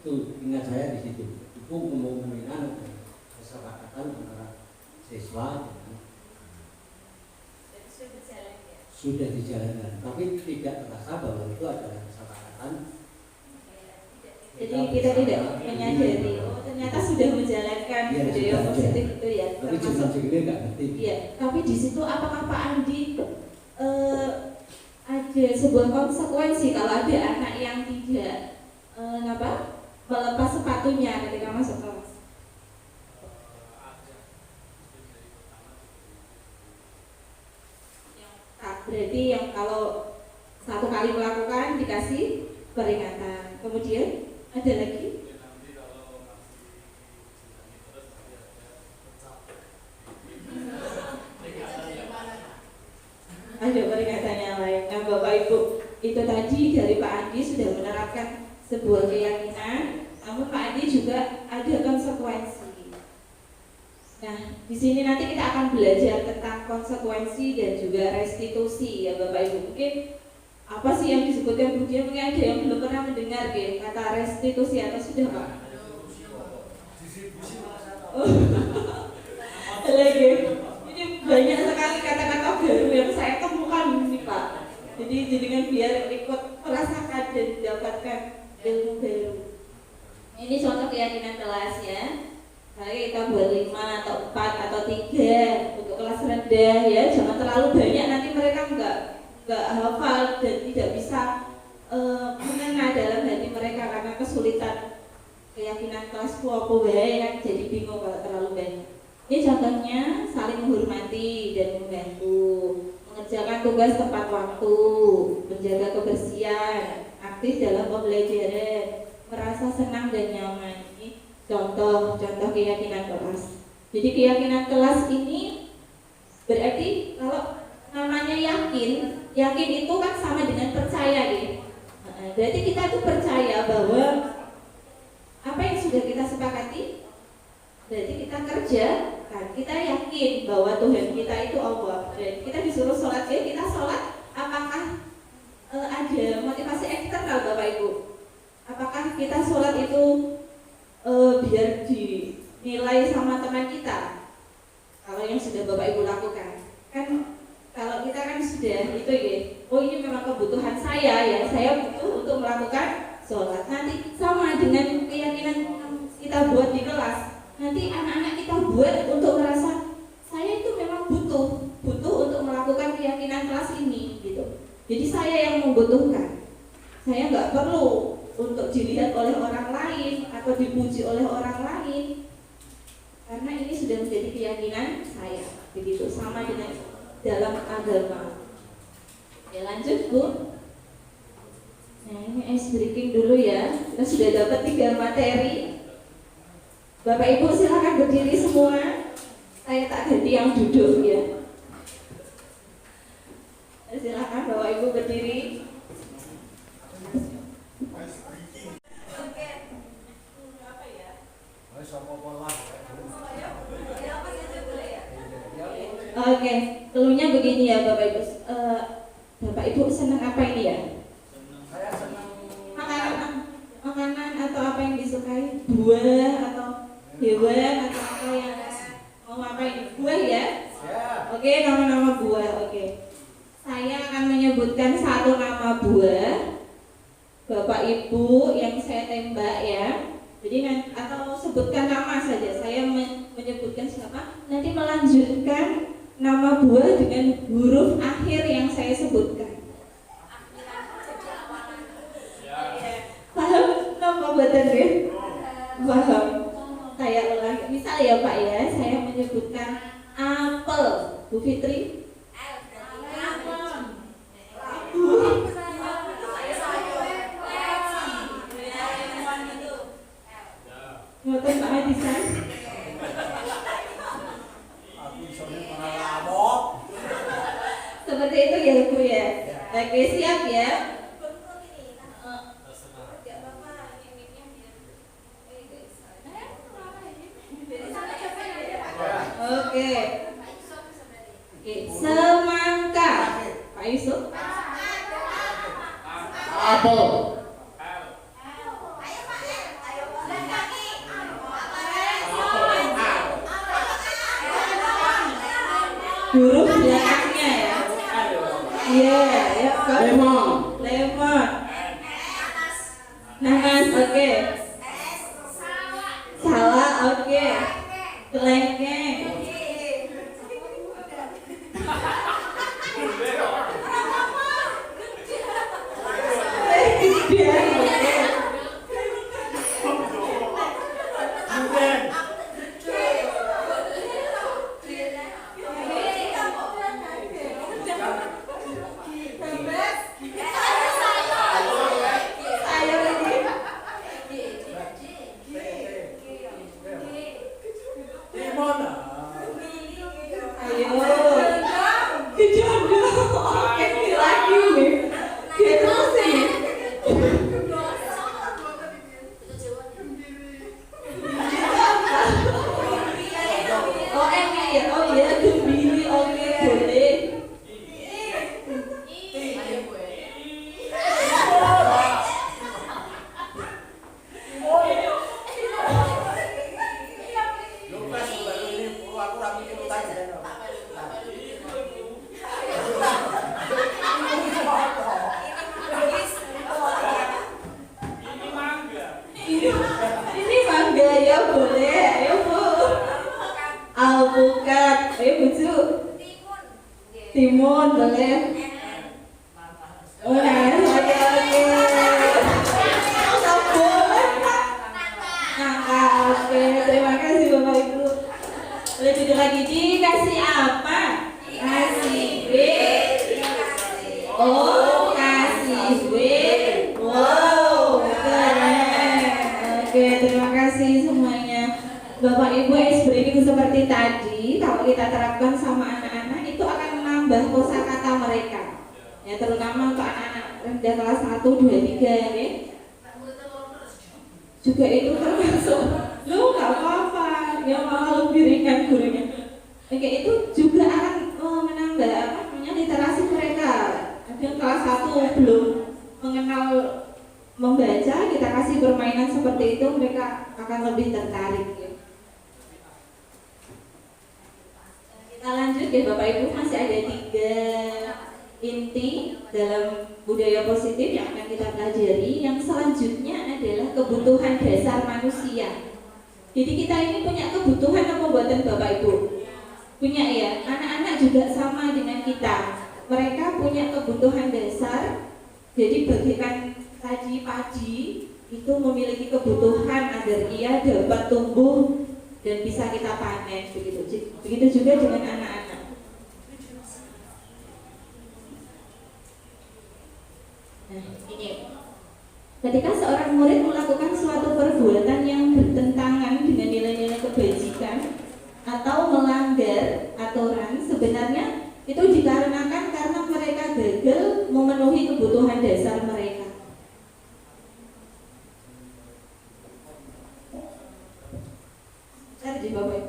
S5: Itu ingat saya di situ. Itu kemungkinan kesepakatan antara siswa dengan sudah dijalankan, tapi tidak terasa bahwa itu adalah kesepakatan.
S7: Jadi kita tidak menyadari, oh ternyata sudah menjalankan
S5: Ya,
S7: budaya
S5: sudah,
S7: positif itu ya.
S5: Tapi cuma segini nggak ngerti.
S7: Iya, tapi di situ apakah Pak Andi ada sebuah konsekuensi kalau ada anak yang tidak melepas sepatunya ketika masuk kelas? Berarti yang kalau satu kali melakukan dikasih peringatan. Kemudian ada lagi? Ada peringatan yang lain. Nah Bapak Ibu, itu tadi dari Pak Andi sudah menerapkan sebuah keyakinan, namun Pak Andi juga ada konsekuensi. Nah, di sini nanti kita akan belajar tentang konsekuensi dan juga restitusi ya Bapak Ibu. Mungkin apa sih yang disebutkan Budia? Mungkin ada yang belum pernah mendengar ya, kata restitusi atau sudah Pak? Oh. Lagi. Ini banyak sekali kata-kata baru yang saya temukan ini Pak. Jadi dengan biar ikut merasakan dan mendapatkan ilmu baru. Ini contoh keyakinan kelas ya. Kali kita buat 5 atau 4 atau 3 untuk kelas rendah ya, jangan terlalu banyak nanti mereka nggak hafal dan tidak bisa mengena dalam hati mereka karena kesulitan keyakinan kelas apa wae kan jadi bingung kalau terlalu banyak. Ini contohnya saling menghormati dan membantu, mengerjakan tugas tepat waktu, menjaga kebersihan, aktif dalam pembelajaran, merasa senang dan nyaman. Contoh keyakinan kelas. Jadi keyakinan kelas ini berarti kalau namanya yakin itu kan sama dengan percaya gitu. Berarti kita tuh percaya bahwa apa yang sudah kita sepakati, berarti kita kerja, kan kita yakin bahwa Tuhan kita itu Allah. Dan kita disuruh sholat, ya kita sholat. Apakah ada motivasi eksternal Bapak Ibu? Apakah kita sholat itu biar dinilai sama teman kita? Kalau yang sudah Bapak Ibu lakukan kan, kalau kita kan sudah itu ya, oh ini memang kebutuhan saya ya, saya butuh untuk melakukan sholat. Nanti sama dengan keyakinan kita buat di kelas, nanti anak-anak kita buat untuk merasa saya itu memang butuh untuk melakukan keyakinan kelas ini gitu. Jadi saya yang membutuhkan, saya nggak perlu untuk dilihat oleh orang lain atau dipuji oleh orang lain, karena ini sudah menjadi keyakinan saya. Begitu sama dengan dalam agama. Ya lanjut Bu. ice breaking dulu ya. Kita sudah dapat 3 materi. Bapak Ibu silakan berdiri semua. Saya tak ganti yang duduk ya. Silakan Bapak Ibu berdiri. Oke. Apa ya? Oke, keluhnya begini ya Bapak Ibu. Bapak Ibu senang apa ini ya?
S4: Saya senang
S7: Makanan atau apa yang disukai? Buah atau hewan atau apa yang mau apa ini? Buah ya?
S4: ya.
S7: Oke, nama-nama buah. Oke. Saya akan menyebutkan 1 nama buah. Bapak Ibu yang saya tembak ya. Jadi atau sebutkan nama saja. Saya menyebutkan siapa, nanti melanjutkan nama buah dengan huruf akhir yang saya sebutkan. Paham nama buatan ya? Paham. Saya ulangi. Misal ya Pak ya, saya menyebutkan apel. Bu Fitri? Ngoten Pak Adisan.
S4: Aku soalnya pengalaman.
S7: Seperti itu ya Bu ya. Oke, siap ya. Oke. Semangka. Pak Yusuf.
S5: Apel.
S7: Huruf belakangnya ya. Iya, ya.
S5: Lemon.
S7: Lemon. Nanas, oke. Salah, oke. Kelengkeng. Ini mangga ya boleh, ayo Bu. Alpukat, ayo Bu Ju. Timun boleh. Oh nah, oke. Nangka, oke. Terima kasih Bapak Ibu. Boleh duduk lagi. Dikasih apa? Kasih B. Oh, kasih B. Wow, keren. Oke, terima kasih semuanya. Bapak Ibu, ice breaking seperti tadi, kalau kita terapkan sama anak-anak itu akan menambah kosakata mereka. Ya, terutama untuk anak-anak rendah kelas 1, 2, 3 ya. Juga itu termasuk. Lu nggak apa-apa, ya malah lebih ringan gurunya. Oke, itu juga akan menambah apa namanya literasi mereka. Ada kelas 1 belum mengenal membaca, kita kasih permainan seperti itu, mereka akan lebih tertarik ya. Kita lanjut ya Bapak Ibu, masih ada 3 inti dalam budaya positif yang akan kita pelajari. Yang selanjutnya adalah kebutuhan dasar manusia. Jadi kita ini punya kebutuhan apa buatan Bapak Ibu? Punya ya, anak-anak juga sama dengan kita. Mereka punya kebutuhan dasar. Jadi bagikan tadi padi itu memiliki kebutuhan agar ia dapat tumbuh dan bisa kita panen begitu. Begitu juga dengan anak-anak. Nah, ini Ketika seorang murid melakukan suatu perbuatan yang bertentangan dengan nilai-nilai kebajikan atau melanggar aturan, sebenarnya itu dikarenakan karena mereka gagal memenuhi kebutuhan dasar mereka. Cari di bawah.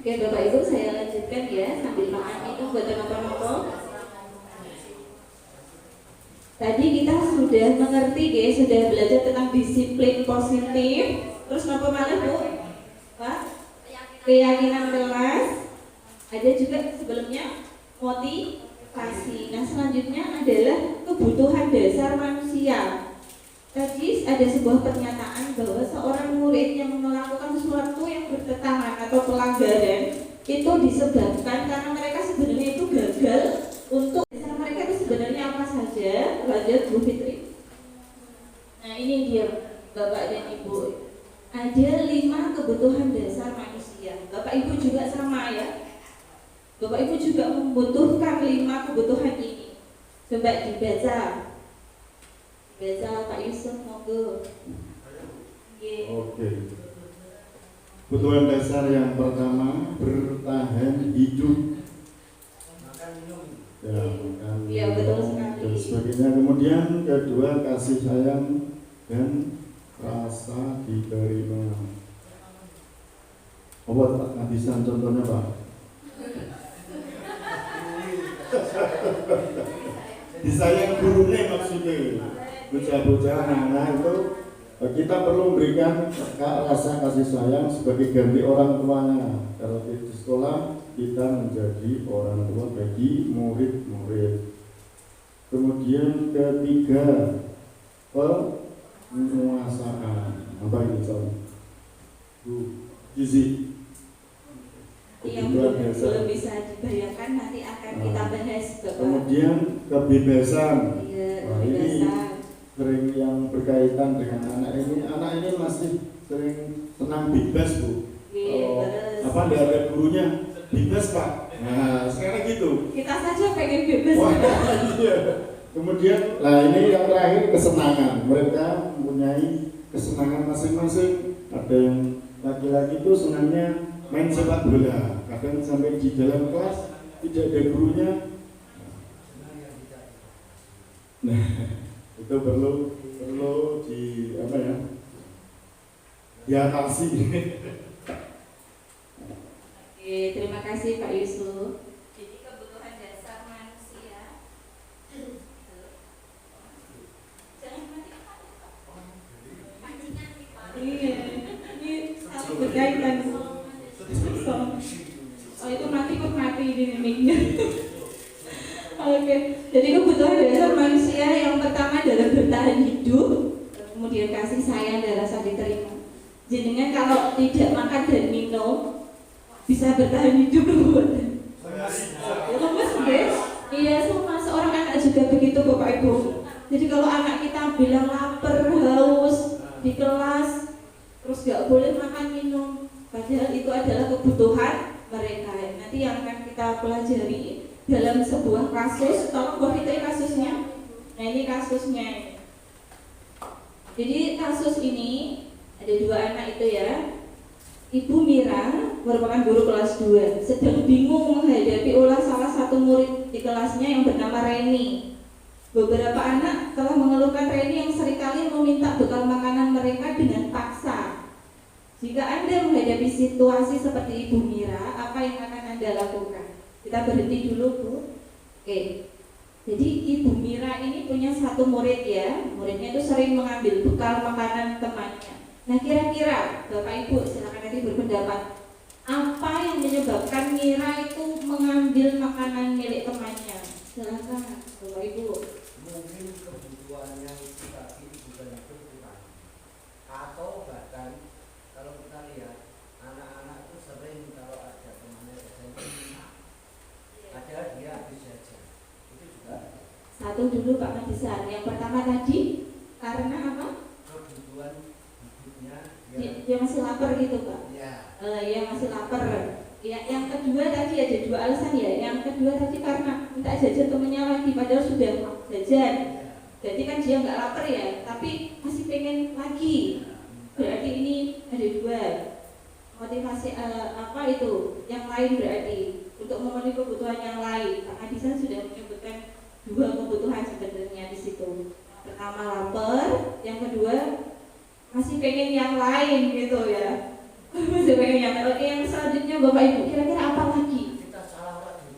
S7: Oke Bapak Ibu, saya lanjutkan ya sambil makan minum buat teman-teman. Tadi kita sudah mengerti ya, sudah belajar tentang disiplin positif. Terus apa malah Bu? Pak? Keyakinan kelas. Ada juga sebelumnya motivasi. Nah selanjutnya adalah kebutuhan dasar manusia. Tadi ada sebuah pernyataan bahwa seorang murid yang melakukan sesuatu yang bertentangan atau pelanggaran itu disebabkan karena mereka sebenarnya itu gagal untuk dasar mereka itu sebenarnya apa saja. Lanjut Bu Fitri. Nah ini dia Bapak dan Ibu. Ada 5 kebutuhan dasar manusia. Bapak Ibu juga sama ya. Bapak Ibu juga membutuhkan 5 kebutuhan ini. Coba dibaca. Baca Pak Yusuf, monggo.
S8: Oke. Kebutuhan dasar yang pertama bertahan hidup.
S4: Makan minum.
S8: Ya, makan
S7: Iya, betul
S8: minum,
S7: sekali.
S8: dan sebagainya. Kemudian kedua kasih sayang dan rasa diterima. Apa tak ngabisan contohnya Pak? Disayang gurunya maksudnya. Bocah-bocah anak itu kita perlu memberikan rasa kasih sayang sebagai ganti orang tuanya. Kalau di sekolah kita menjadi orang tua bagi murid-murid. Kemudian ketiga, penguasaan. Apa itu contoh? Gizi.
S7: Yang belum bisa dibayangkan nanti akan kita bahas Bapak.
S8: Kemudian kebebasan.
S7: Iya,
S8: Nah, ini
S7: kebebasan.
S8: sering yang berkaitan dengan anak ini masih sering senang bebas Bu.
S7: Iya,
S8: Apa tidak ada gurunya bebas Pak. Nah sekarang gitu.
S7: kita saja pengen bebas.
S8: Wah, iya. Kemudian, nah ini yang terakhir kesenangan. Mereka mempunyai kesenangan masing-masing. Ada yang laki-laki itu senangnya main sepak bola. Kadang sampai di dalam kelas tidak ada gurunya. Nah itu perlu di apa ya, diatasi.
S7: Oke, terima kasih Pak Yusuf.
S2: Jadi kebutuhan dasar manusia. Jangan mati-mati, Pak. Pancingan nih, Pak.
S7: Iya, ini sangat berkaitan. Oh itu mati kok mati di mic-nya. Oke, jadi kebutuhan dasar manusia yang pertama adalah bertahan hidup, kemudian kasih sayang dan rasa diterima. Jenengan kalau tidak makan dan minum bisa bertahan hidup buat. Lemes guys? Iya, sama seorang anak juga begitu Bapak Ibu. Jadi kalau anak kita bilang lapar, haus di kelas, terus nggak boleh makan minum, padahal padahal itu adalah kebutuhan mereka. Nanti yang akan kita pelajari dalam sebuah kasus. Tolong Bu Fitri kasusnya. Nah ini kasusnya. Jadi kasus ini ada 2 anak itu ya. Ibu Mira merupakan guru kelas 2, sedang bingung menghadapi ulah salah satu murid di kelasnya yang bernama Reni. Beberapa anak telah mengeluhkan Reni yang seringkali meminta bekal makanan mereka dengan paksa. Jika Anda menghadapi situasi seperti Ibu Mira, apa yang akan Anda lakukan? Kita berhenti dulu, Bu. Oke. Jadi Ibu Mira ini punya satu murid ya. Muridnya itu sering mengambil bekal makanan temannya. Nah kira-kira Bapak Ibu silakan nanti berpendapat, apa yang menyebabkan Mira itu mengambil makanan milik temannya? Silakan Bapak Ibu.
S4: Mungkin kebutuhannya itu tadi bukan kebutuhan, atau bahkan kalau kita lihat anak-anak itu sering kalau ada temannya jajan ada dia habis jajan, itu juga
S7: Satu dulu Pak Madisan. Yang pertama tadi karena apa?
S4: kebutuhan hidupnya
S7: Dia masih lapar gitu Pak.
S4: ya.
S7: Ya masih lapar. Ya, yang kedua tadi ada 2 alasan ya. Yang kedua tadi karena minta jajan temennya lagi padahal sudah jajan. Jadi kan dia nggak lapar ya, tapi masih pengen lagi. Berarti ini ada 2 motivasi apa itu? Yang lain berarti untuk memenuhi kebutuhan yang lain. Pak Adisan sudah menyebutkan 2 kebutuhan sebenarnya di situ. Pertama lapar, yang kedua masih pengen yang lain gitu ya. Masih pengen yang lain. Oke, yang selanjutnya Bapak Ibu kira-kira apa lagi?
S4: Kita salah lagi,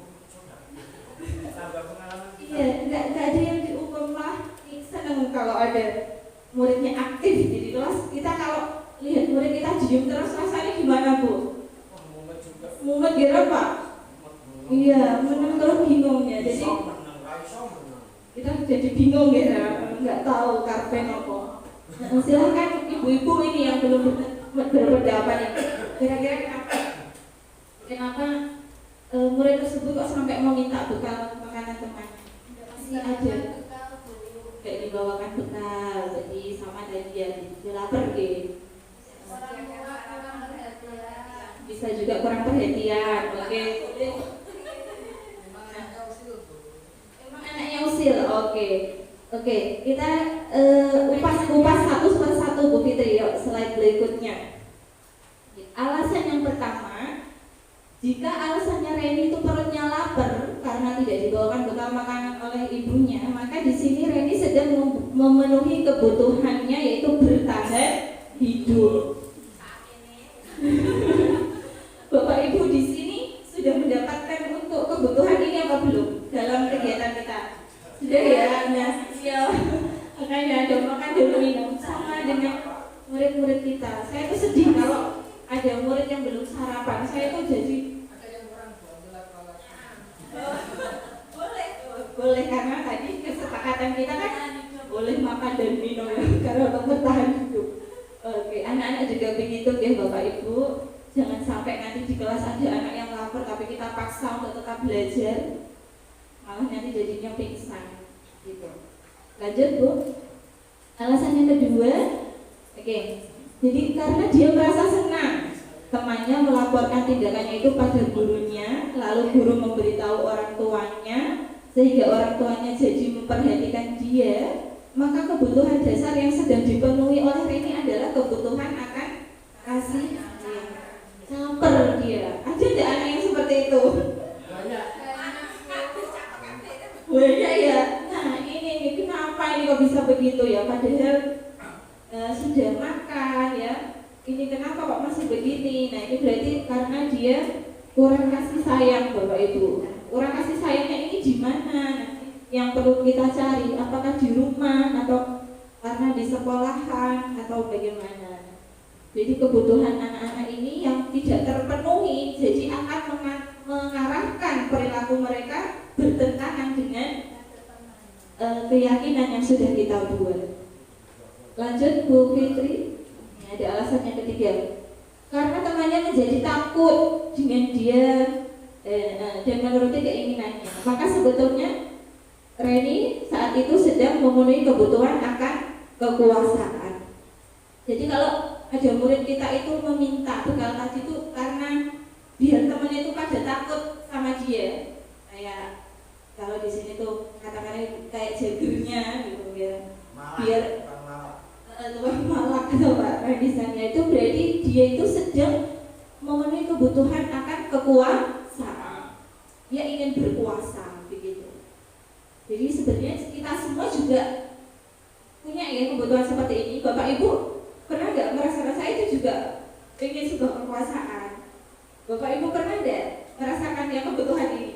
S4: sudah tambah pengalaman kita.
S7: Iya, nggak ada yang dihukum lah. Seneng kalau ada muridnya aktif di kelas. Kita kalau lihat murid kita diem terus rasanya gimana Bu?
S4: Wah, mumet juga.
S7: Mumet gitu Pak? Iya, menang terus bingung ya. Jadi kita jadi bingung ya, nggak tahu karpen apa. Nah, silahkan ibu-ibu ini yang belum berpendapat ini. Kira-kira kenapa murid tersebut kok sampai meminta bekal makanan temannya? Masih ada kayak dibawakan bekal, jadi sama dan dia lapar gitu. Bisa juga kurang perhatian. Oke. Emang anaknya usil. Oke. Oke, kita upas satu persatu Bu Fitri. Yuk, slide berikutnya. Alasan yang pertama, jika alasannya Reni itu perutnya lapar karena tidak dibawakan bekal makanan oleh ibunya, maka di sini Reni sedang memenuhi kebutuhannya yaitu bertahan hidup. Bapak Ibu di sini sudah mendapatkan untuk kebutuhan ini apa belum dalam kegiatan kita? Sudah ya, nah, ya. Makanya ada makan dulu minum sama dengan murid-murid kita. Saya tuh sedih kalau ada murid yang belum sarapan. Saya tuh jadi boleh karena tadi kesepakatan kita kan boleh makan dan minum karena untuk bertahan hidup. Oke, anak-anak juga begitu ya Bapak Ibu. Jangan sampai nanti di kelas ada anak yang lapar tapi kita paksa untuk tetap belajar, malah nanti jadinya pingsan gitu. Lanjut Bu. Alasan yang kedua, oke. Jadi karena dia merasa senang temannya melaporkan tindakannya itu pada gurunya, lalu guru memberitahu orang tuanya sehingga orang tuanya jadi memperhatikan dia, maka kebutuhan dasar yang sedang dipenuhi oleh Reni adalah kebutuhan akan kasih sayang. Lapar dia. Ada tidak anak yang seperti itu?
S4: Banyak.
S7: Banyak ya. Nah ini kenapa ini kok bisa begitu ya? Padahal sudah makan ya. Ini kenapa kok masih begini? Nah ini berarti karena dia kurang kasih sayang Bapak Ibu. Kurang kasih sayangnya ini di mana? Yang perlu kita cari. Apakah di rumah atau karena di sekolahan atau bagaimana? Jadi kebutuhan anak-anak ini yang tidak terpenuhi, jadi akan mengarahkan perilaku mereka bertentangan dengan keyakinan yang sudah kita buat. Lanjut Bu Fitri, ini ada alasan yang ketiga. Karena temannya menjadi takut dengan dia dan menuruti keinginannya, maka sebetulnya Reni saat itu sedang memenuhi kebutuhan akan kekuasaan. Jadi kalau ada murid kita itu meminta bekal tadi itu karena biar temennya itu pada takut sama dia. Kayak kalau di sini tuh katakannya kayak jagernya gitu biar tukang malak atau Pak Radisannya itu berarti dia itu sedang memenuhi kebutuhan akan kekuasaan. Dia ingin berkuasa begitu. Jadi sebenarnya kita semua juga punya ya kebutuhan seperti ini. Bapak Ibu pernah nggak merasa saya itu juga ingin sebuah kekuasaan? Bapak Ibu pernah nggak merasakan yang kebutuhan ini?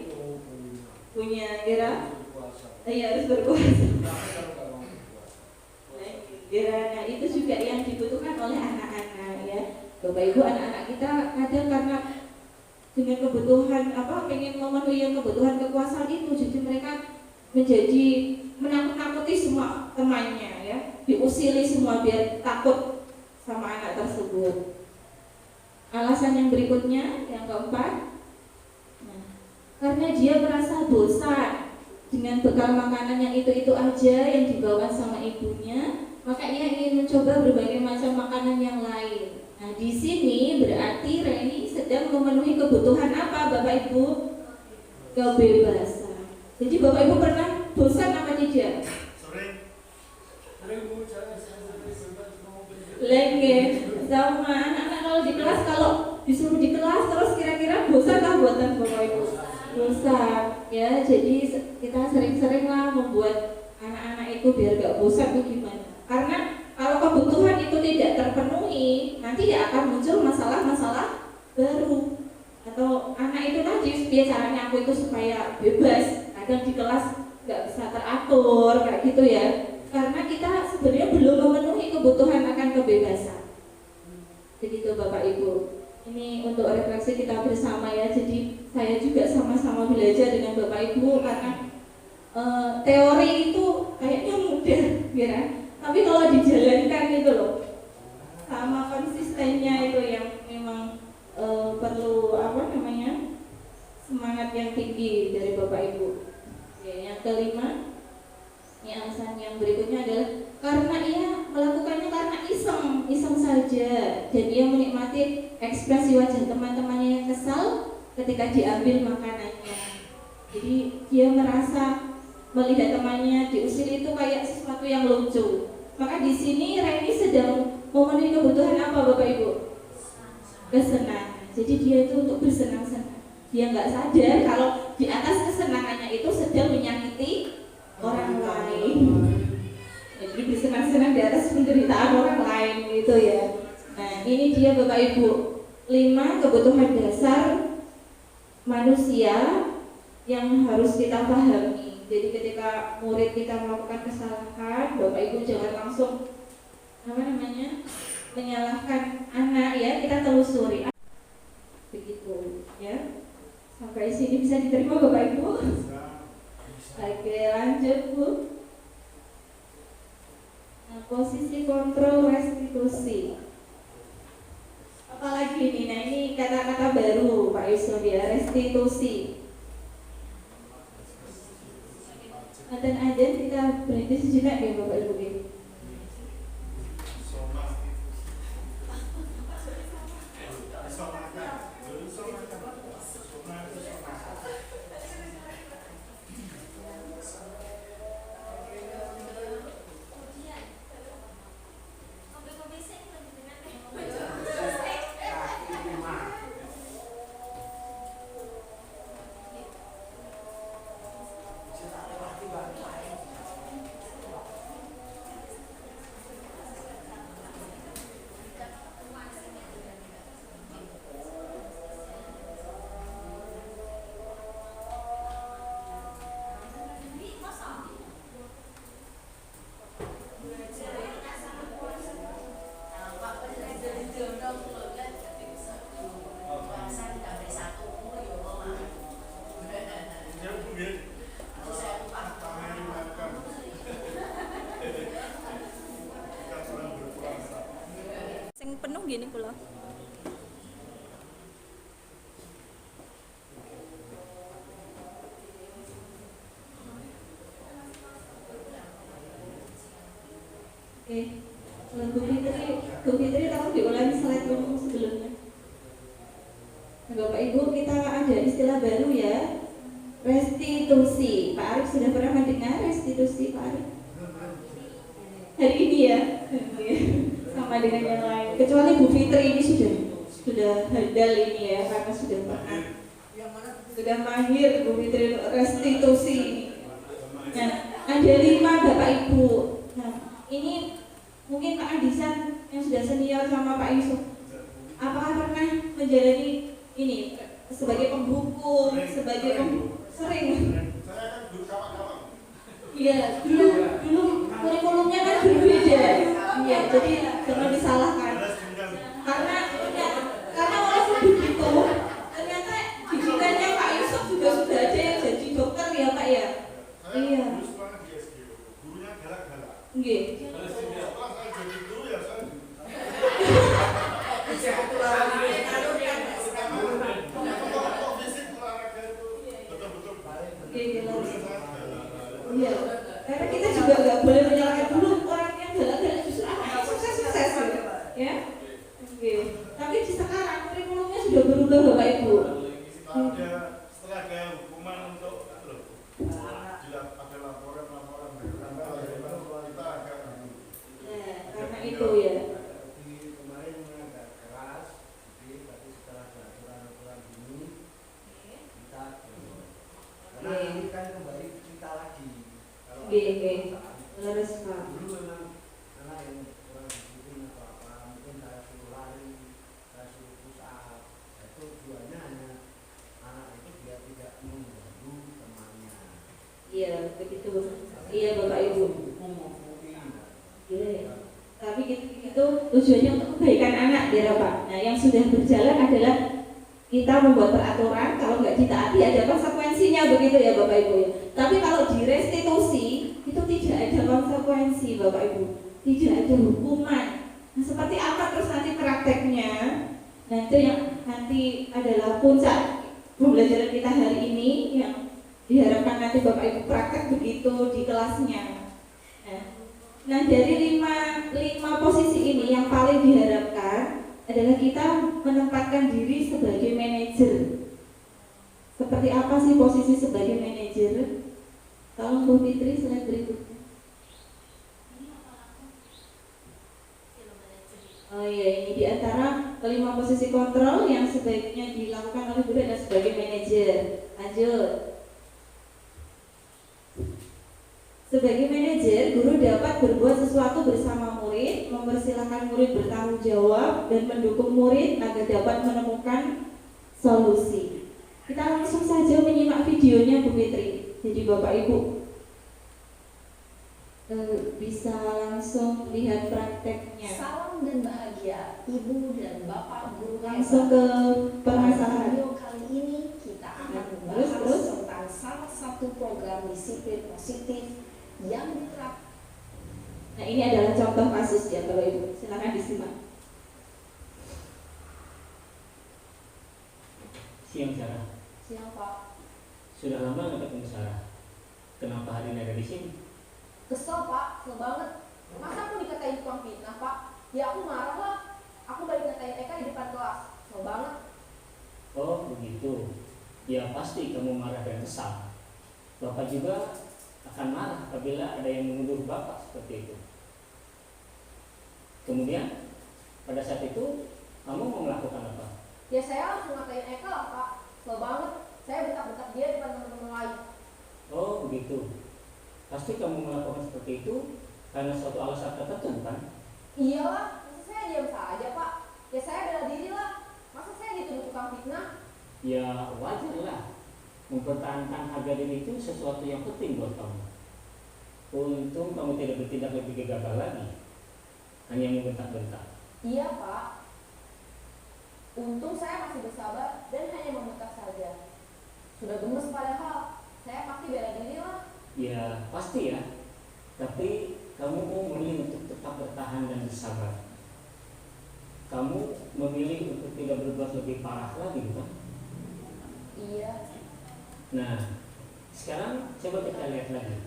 S7: Punya kira? Iya harus berkuasa. Nah itu juga yang dibutuhkan oleh anak-anak ya. Bapak Ibu anak-anak kita kadang karena dengan kebutuhan pengen memenuhi yang kebutuhan kekuasaan itu, jadi mereka menjadi menakut-nakuti semua temannya ya, diusili semua biar takut sama anak tersebut. Alasan yang berikutnya yang keempat, karena dia merasa bosan dengan bekal makanan yang itu aja yang dibawa sama ibunya, maka ia ingin mencoba berbagai macam makanan yang lain. Nah, di sini berarti Reni sedang memenuhi kebutuhan apa, Bapak Ibu? Kebebasan. Jadi Bapak Ibu pernah bosan apa tidak?
S6: Sering.
S7: Lagi sama anak-anak kalau di kelas, kalau disuruh di kelas terus kira-kira bosan kah buatan Bapak Ibu? Bosan. Ya, jadi kita sering-sering lah membuat anak-anak itu biar gak bosan tuh gimana? Karena kalau kebutuhan itu tidak terpenuhi, nanti ya akan muncul masalah-masalah baru. Atau anak itu tadi dia caranya aku itu supaya bebas, kadang di kelas nggak bisa teratur kayak gitu ya. Karena kita sebenarnya belum memenuhi kebutuhan akan kebebasan. Begitu Bapak Ibu. Ini untuk refleksi kita bersama ya. Jadi saya juga sama-sama belajar dengan Bapak Ibu karena teori itu kayaknya mudah, ya. Tapi kalau dijalankan itu loh, sama konsistennya itu yang memang perlu semangat yang tinggi dari Bapak Ibu. Ya, yang kelima, ini alasan yang berikutnya adalah karena ia melakukannya karena iseng saja, dan ia menikmati ekspresi wajah teman-temannya yang kesal ketika diambil makanannya. Jadi dia merasa melihat temannya diusir itu kayak sesuatu yang lucu. Maka di sini Reni sedang memenuhi kebutuhan apa Bapak Ibu? Kesenangan. Jadi dia itu untuk bersenang-senang. Dia nggak sadar kalau di atas kesenangannya itu sedang menyakiti orang lain. Jadi bersenang-senang di atas penderitaan orang lain gitu ya. Nah ini dia Bapak Ibu 5 kebutuhan dasar manusia yang harus kita pahami. Jadi ketika murid kita melakukan kesalahan, Bapak Ibu jangan langsung menyalahkan anak ya, kita telusuri. Begitu ya. Sampai sini bisa diterima Bapak Ibu? Oke, lanjut Bu. Nah, posisi kontrol restitusi. Apalagi ini? Nah ini kata-kata baru Pak Yusuf ya, restitusi. Dan aja kita berhenti sejenak ya Bapak Ibu.
S2: Penuh gini kula.
S7: Oke, Bu Fitri tolong diulangi Nah, Bapak Ibu, kita ada istilah baru ya, restitusi. Pak Arif sudah pernah mendengar restitusi, Pak Arif? Hari ini ya, sama dengan yang lain. Kecuali Bu Fitri ini sudah handal ini ya, karena sudah pernah, sudah mahir Bu Fitri restitusi ini. Nah, ada 5 Bapak Ibu. Nah, ini mungkin Pak Andisan yang sudah senior sama Pak Yusuf, apakah pernah menjalani ini sebagai pembuku, sebagai sering?
S6: Saya kan dulu kawan-kawan.
S7: Iya, dulu kurikulumnya kan berbeda. Iya, jadi jangan disalahkan. Karena walaupun begitu, ternyata didikannya Pak Yusuf juga sudah ada yang jadi dokter ya Pak ya. Iya.
S6: Dulu sekolah di SDO, gurunya galak-galak.
S7: Nggih.
S6: Setelah saya jadi guru ya saya fisik olahraga itu betul-betul baik.
S7: Nggih, jelas.
S6: Gurunya sangat galak.
S7: Iya. Karena kita juga nggak boleh menyalahkan dulu orang yang galak-galak, justru anaknya sukses-sukses ya. Oke. Tapi di sekarang kurikulumnya sudah berubah Bapak Ibu.
S6: Setelah ada hukuman untuk ada laporan kita agak
S7: Karena itu ya.
S4: Kemarin agak keras, tapi setelah ada aturan-aturan ini kita karena ini kan kembali kita lagi. Kalau
S7: Oke. Leres Pak.
S4: dulu memang anak yang kurang disiplin atau apa, mungkin saya suruh lari, saya suruh push up, itu tujuannya hanya anak itu biar tidak mengganggu temannya.
S7: Iya, begitu. Iya Bapak Ibu.
S4: Hukum maupun
S7: Iya. Tapi itu tujuannya untuk kebaikan anak ya Pak. Nah, yang sudah berjalan adalah kita membuat peraturan, kalau nggak ditaati ada konsekuensinya begitu ya Bapak Ibu ya. Tapi kalau di restitusi itu tidak ada konsekuensi Bapak Ibu, tidak ada hukuman. Nah, seperti apa terus nanti prakteknya? Nah, itu yang nanti adalah puncak pembelajaran kita hari ini yang diharapkan nanti Bapak Ibu praktek begitu di kelasnya. Nah, dari lima posisi ini yang paling diharapkan adalah kita menempatkan diri sebagai manajer. Seperti apa sih posisi sebagai manajer? Tolong Bu Fitri slide berikutnya. Oh iya, ini di antara kelima posisi kontrol yang sebaiknya dilakukan oleh guru adalah sebagai manajer. Lanjut. Sebagai manajer, guru dapat berbuat sesuatu bersama murid, mempersilahkan murid bertanggung jawab, dan mendukung murid agar dapat menemukan solusi. Kita langsung saja menyimak videonya Bu Fitri. Jadi Bapak Ibu bisa langsung lihat prakteknya.
S9: Salam dan bahagia Ibu dan Bapak guru
S7: Langsung ke permasalahan.
S9: Video kali ini kita akan membahas tentang salah satu program disiplin positif yang diterapkan.
S7: Nah, ini adalah contoh kasus ya Bapak Ibu. Silakan disimak.
S5: Siang Sarah.
S9: Siang Pak.
S5: Sudah lama nggak ketemu Sarah. Kenapa hari ini ada di sini?
S9: Kesel Pak, kesel banget. Masa aku dikatain tukang fitnah Pak? Ya aku marah lah. Aku balik ngatain Eka di depan kelas. Kesel banget.
S5: Oh begitu. Ya pasti kamu marah dan kesal. Bapak juga akan marah apabila ada yang menuduh Bapak seperti itu. Kemudian pada saat itu kamu mau melakukan apa?
S9: Ya saya langsung ngatain Eka lah Pak. Kesel banget. Saya bentak-bentak dia di depan teman-teman lain.
S5: Oh begitu. Pasti kamu melakukan seperti itu karena suatu alasan tertentu kan?
S9: Iyalah, masa saya diam saja Pak? Ya saya bela diri lah. Masa saya dituduh tukang fitnah?
S5: Ya wajar lah. Mempertahankan harga diri itu sesuatu yang penting buat kamu. Untung kamu tidak bertindak lebih gegabah lagi, hanya membentak-bentak.
S9: Iya Pak. Untung saya masih bersabar dan hanya membentak saja. Sudah gemes padahal. Saya pasti bela diri lah.
S5: Ya pasti ya. Tapi kamu mau memilih untuk tetap bertahan dan bersabar. Kamu memilih untuk tidak berbuat lebih parah lagi, bukan?
S9: Iya.
S5: Nah, sekarang coba kita lihat lagi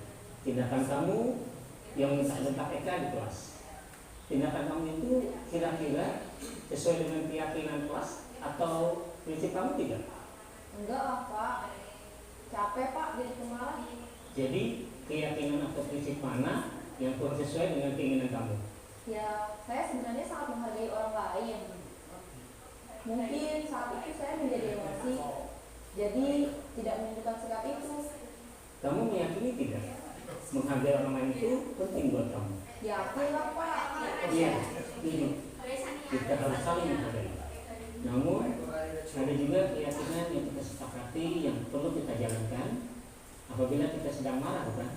S5: tindakan kamu yang bentak-bentak Eka di kelas. Tindakan kamu itu kira-kira sesuai dengan keyakinan kelas atau
S10: prinsip kamu tidak?
S9: Enggak lah Pak, capek Pak jadi pemalas.
S10: Jadi keyakinan atau prinsip mana yang kurang sesuai dengan keinginan kamu?
S9: Ya, saya sebenarnya sangat menghargai orang lain. Mungkin saat itu saya menjadi emosi, jadi tidak menunjukkan sikap itu.
S10: Kamu meyakini tidak? Menghargai orang lain itu penting buat kamu.
S9: Yakin lah Pak.
S10: Iya, ini kita harus saling menghargai. Namun ada juga keyakinan yang kita sepakati yang perlu kita jalankan apabila kita sedang marah, bukan?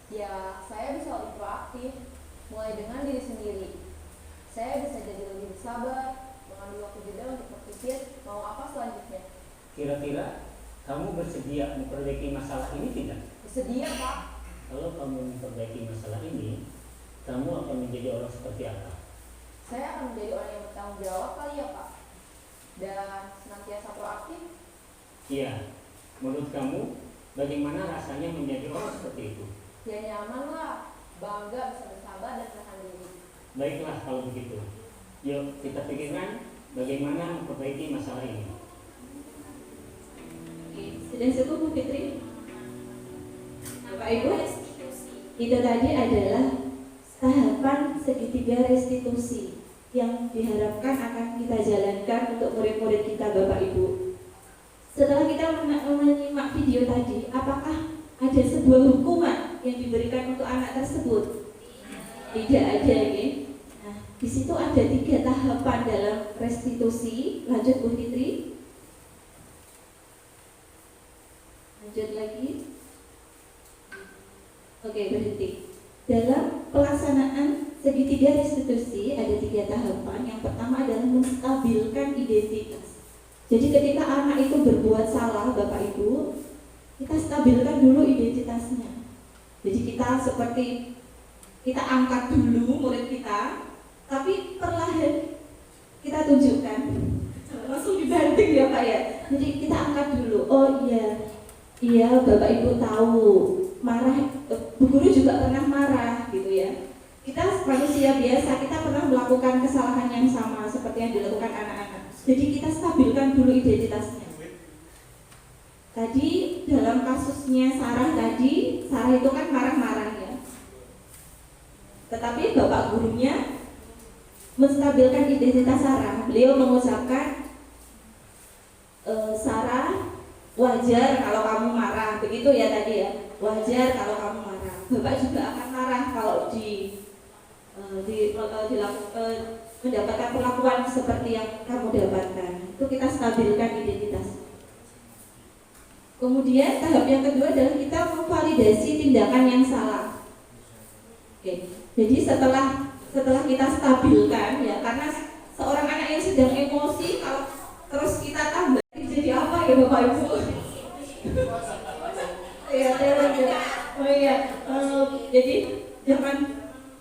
S9: Ya, saya bisa lebih proaktif, mulai dengan diri sendiri. Saya bisa jadi lebih bersabar, mengambil waktu jeda untuk berpikir mau apa selanjutnya.
S10: Kira-kira kamu bersedia memperbaiki masalah ini tidak?
S9: Bersedia Pak.
S10: Kalau kamu memperbaiki masalah ini, kamu akan menjadi orang seperti apa?
S9: Saya akan menjadi orang yang bertanggung jawab kali ya Pak. Dan senantiasa proaktif.
S10: Iya, menurut kamu bagaimana rasanya menjadi orang seperti itu?
S9: Ya nyaman lah, bangga bisa bersabar dan menahan diri.
S10: Baiklah kalau begitu. Yuk kita pikirkan bagaimana memperbaiki masalah ini.
S7: Sudah cukup Bu Fitri? Bapak Ibu, itu tadi adalah tahapan segitiga restitusi yang diharapkan akan kita jalankan untuk murid-murid kita Bapak Ibu. Setelah kita menyimak video tadi, apakah ada sebuah hukuman yang diberikan untuk anak tersebut? Tidak ada, ya. Nah, di situ ada 3 tahapan dalam restitusi. Lanjut Bu Fitri. Lanjut lagi. Oke, berhenti. Dalam pelaksanaan segitiga restitusi ada 3 tahapan. Yang pertama adalah menstabilkan identitas. Jadi ketika anak itu berbuat salah, Bapak Ibu, kita stabilkan dulu identitasnya. Jadi kita angkat dulu murid kita, tapi perlahan kita tunjukkan. Langsung dibanting ya Pak ya. Jadi kita angkat dulu. Oh iya Bapak Ibu tahu marah, Bu Guru juga pernah marah gitu ya. Kita manusia biasa, kita pernah melakukan kesalahan yang sama seperti yang dilakukan anak-anak. Jadi kita stabilkan dulu identitasnya. Tadi dalam kasusnya Sarah itu kan marah-marah ya. Tetapi Bapak gurunya menstabilkan identitas Sarah. Beliau mengucapkan, Sarah, wajar kalau kamu marah, begitu ya tadi ya. Wajar kalau kamu marah. Bapak juga akan marah kalau mendapatkan perlakuan seperti yang kamu dapatkan. Itu kita stabilkan identitas. Kemudian tahap yang kedua adalah kita memvalidasi tindakan yang salah. Oke. Jadi setelah kita stabilkan ya, karena seorang anak yang sedang emosi kalau terus kita tambah jadi apa ya Bapak Ibu? Jadi jangan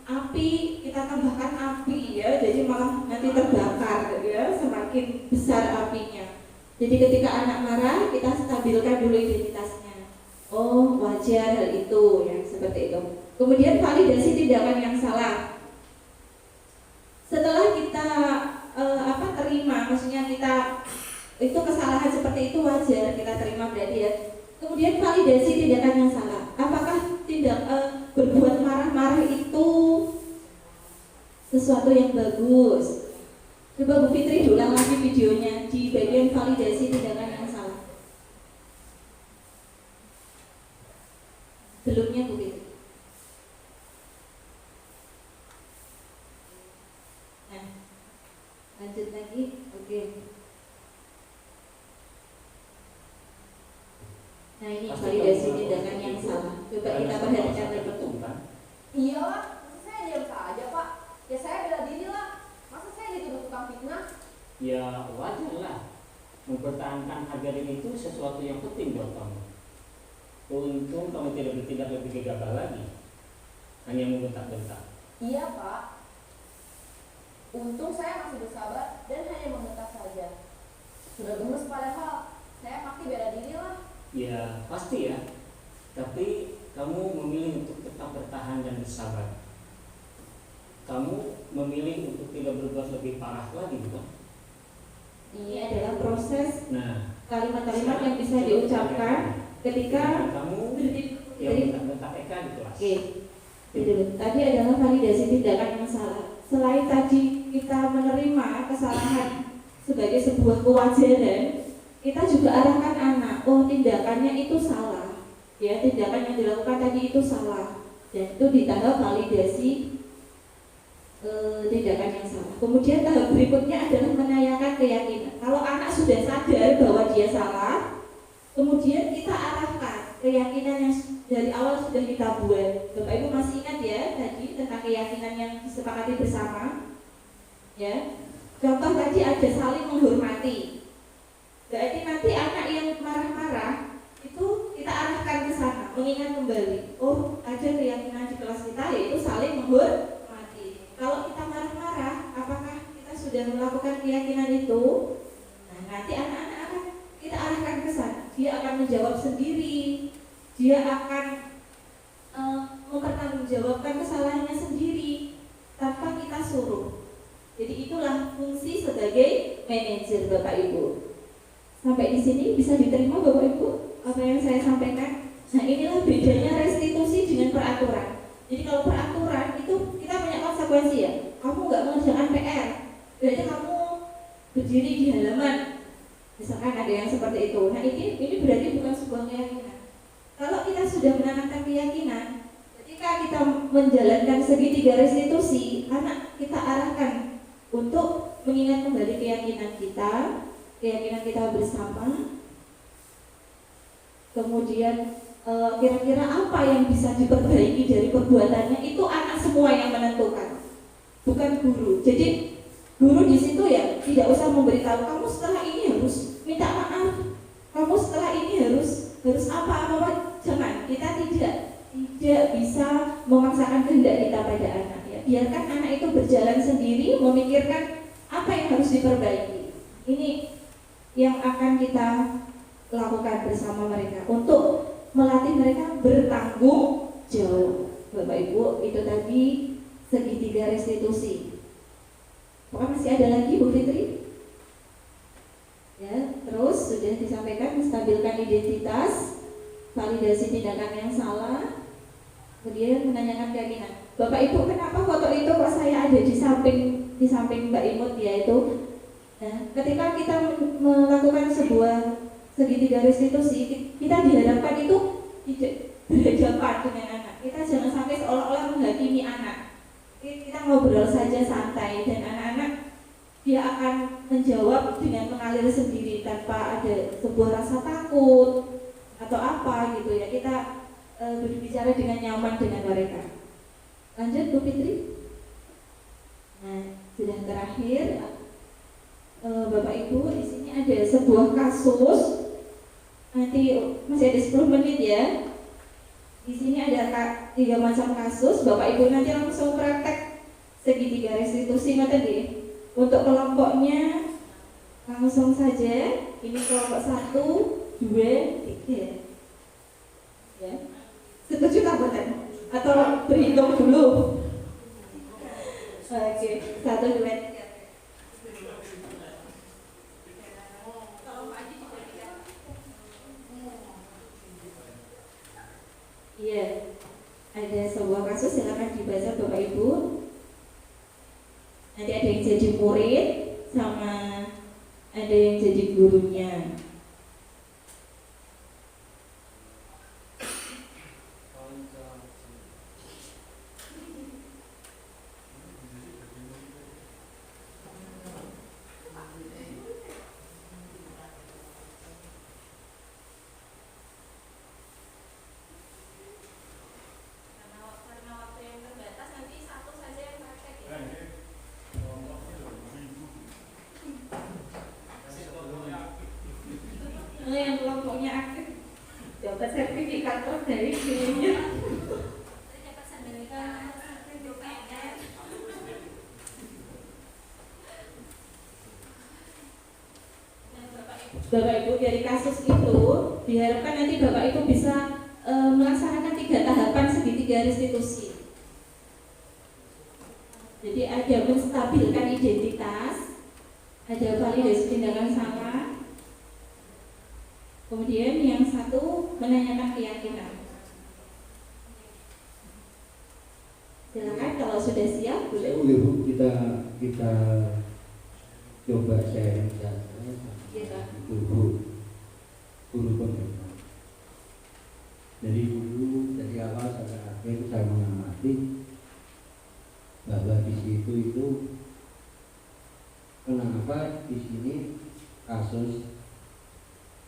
S7: api kita tambahkan api ya, jadi malah nanti terbakar ya, semakin besar apinya. Jadi ketika anak marah kita stabilkan dulu identitasnya. Oh wajar hal itu ya, seperti itu. Kemudian validasi tindakan yang salah. Setelah kita terima, maksudnya kita itu kesalahan seperti itu wajar kita terima berarti ya. Kemudian validasi tindakan yang salah. Apakah berbuat marah-marah itu sesuatu yang bagus? Coba Bu Fitri diulang lagi videonya di bagian validasi tindakan yang salah. Belumnya Bu Fitri. Nah, lanjut lagi. Oke. Nah ini validasi tindakan yang salah. Coba kita perhatikan lagi.
S9: Iya lah, masa saya diam saja Pak? Ya saya bela diri lah. Masa saya dituduh tukang fitnah?
S10: Ya wajar lah. Mempertahankan harga diri itu sesuatu yang penting buat kamu. Untung kamu tidak bertindak lebih gegabah lagi, hanya membentak-bentak.
S9: Iya Pak. Untung saya masih bersabar dan hanya membentak saja. Sudah gemes padahal saya pasti bela diri lah.
S10: Ya pasti ya. Tapi kamu memilih untuk tetap bertahan dan bersabar. Kamu memilih untuk tidak berbuat lebih parah lagi, bukan?
S7: Ini adalah proses
S10: Nah,
S7: kalimat-kalimat yang bisa diucapkan ketika
S10: kamu
S7: berdiri.
S10: yang menetap EK di kelas.
S7: Oke, itu tadi adalah validasi tindakan yang salah. Selain tadi kita menerima kesalahan sebagai sebuah kewajaran, kita juga arahkan anak, oh tindakannya itu salah, ya tindakan yang dilakukan tadi itu salah, dan itu di tahap validasi tindakan yang salah. Kemudian tahap berikutnya adalah menanyakan keyakinan. Kalau anak sudah sadar bahwa dia salah, kemudian kita arahkan keyakinan yang dari awal sudah kita buat. Bapak Ibu masih ingat ya tadi tentang keyakinan yang disepakati bersama? Ya. Contoh tadi ada saling menghormati. Berarti nanti anak yang marah-marah itu kita arahkan ke sana, mengingat kembali. Oh, ada keyakinan di kelas kita yaitu saling menghormati. Kalau kita marah-marah, apakah kita sudah melakukan keyakinan itu? Nah, nanti anak-anak akan kita arahkan ke sana. Dia akan menjawab sendiri. Dia akan mempertanggungjawabkan kesalahannya sendiri tanpa kita suruh. Jadi itulah fungsi sebagai manajer Bapak Ibu. Sampai di sini bisa diterima Bapak Ibu apa yang saya sampaikan? Nah, inilah bedanya restitusi dengan peraturan. Jadi kalau peraturan itu kita punya konsekuensi ya. Kamu nggak mengerjakan PR, berarti kamu berdiri di halaman. Misalkan ada yang seperti itu. Nah, ini berarti bukan sebuah keyakinan. Kalau kita sudah menanamkan keyakinan, ketika kita menjalankan segitiga restitusi, anak kita arahkan untuk mengingat kembali keyakinan kita bersama. Kemudian kira-kira apa yang bisa diperbaiki dari perbuatannya itu anak semua yang menentukan, bukan guru. Jadi guru di situ ya tidak usah memberitahu kamu setelah ini harus minta maaf, kamu setelah ini harus apa. Jangan, kita tidak bisa memaksakan kehendak kita pada anak ya. Biarkan anak itu berjalan sendiri, memikirkan apa yang harus diperbaiki. Ini yang akan kita lakukan bersama mereka untuk melatih mereka bertanggung jawab. Bapak Ibu, itu tadi segitiga restitusi. Apakah masih ada lagi Bu Fitri? Ya, terus sudah disampaikan menstabilkan identitas, validasi tindakan yang salah, kemudian menanyakan keyakinan. Bapak Ibu, kenapa foto itu kok saya ada di samping Mbak Imut ya itu? Nah, ketika kita melakukan sebuah segitiga restitusi, kita diharapkan itu tidak berhadapan dengan anak. Kita jangan sampai seolah-olah menghakimi anak. Kita ngobrol saja santai dan anak-anak dia akan menjawab dengan mengalir sendiri tanpa ada sebuah rasa takut atau apa gitu ya. Kita berbicara dengan nyaman dengan mereka. Lanjut Bu Fitri. Nah, sudah terakhir Bapak Ibu, di sini ada sebuah kasus. Nanti masih ada 10 menit ya. Di sini ada 3 macam kasus. Bapak Ibu nanti langsung praktek segitiga restitusi tadi. Untuk kelompoknya langsung saja. Ini kelompok 1, 2, 3. Ya. Setuju tak buatan? Atau berhitung dulu? Oke, 1, 2, 3. Iya, ada sebuah kasus silakan dibaca Bapak Ibu. Nanti ada yang jadi murid sama ada yang jadi gurunya. Yang kelompoknya aktif dapat sertifikator dari dirinya. Bapak Ibu, dari kasus itu diharapkan nanti Bapak Ibu bisa melaksanakan 3 tahapan segitiga restitusi. Jadi ada menstabilkan identitas, ada validasi tindakan sama. Kemudian yang satu menanyakan keyakinan. Silakan kalau sudah siap boleh.
S5: Boleh Bu, kita coba sharing
S7: Iya.
S5: guru pemerintah. Dari dulu, dari awal sampai akhir saya mengamati bahwa di situ itu kenapa di sini kasus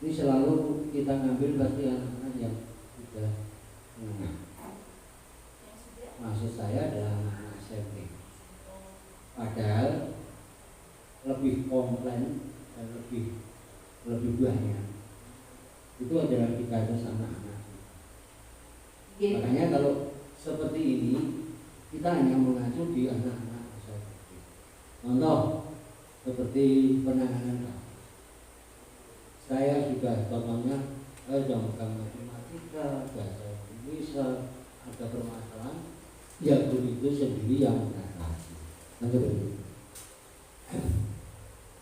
S5: ini selalu kita ngambil pasti anak-anak yang sudah menengah. Maksud saya adalah anak-anak SMP. Padahal lebih komplain dan lebih banyak itu adalah di kasus anak-anak. Makanya kalau seperti ini kita hanya mengacu di anak-anak SMP. Contoh seperti penanganan kasus. Saya juga contohnya saya sudah megang matematika, bahasa Indonesia, ada permasalahan, ya guru itu sendiri yang mengatasi. Begitu.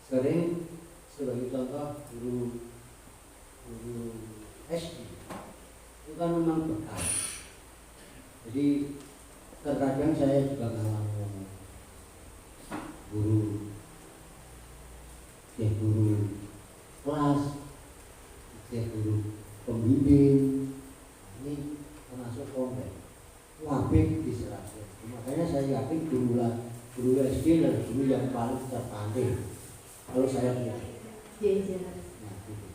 S5: Sering sebagai contoh guru SD itu kan memang bekal. Jadi terkadang saya juga mengalami guru kelas, guru pembimbing, ini termasuk komplek. Wabik diserahkan. Makanya saya yakin guru SD adalah guru yang paling terpandai. Kalau saya lihat. Nah, gitu.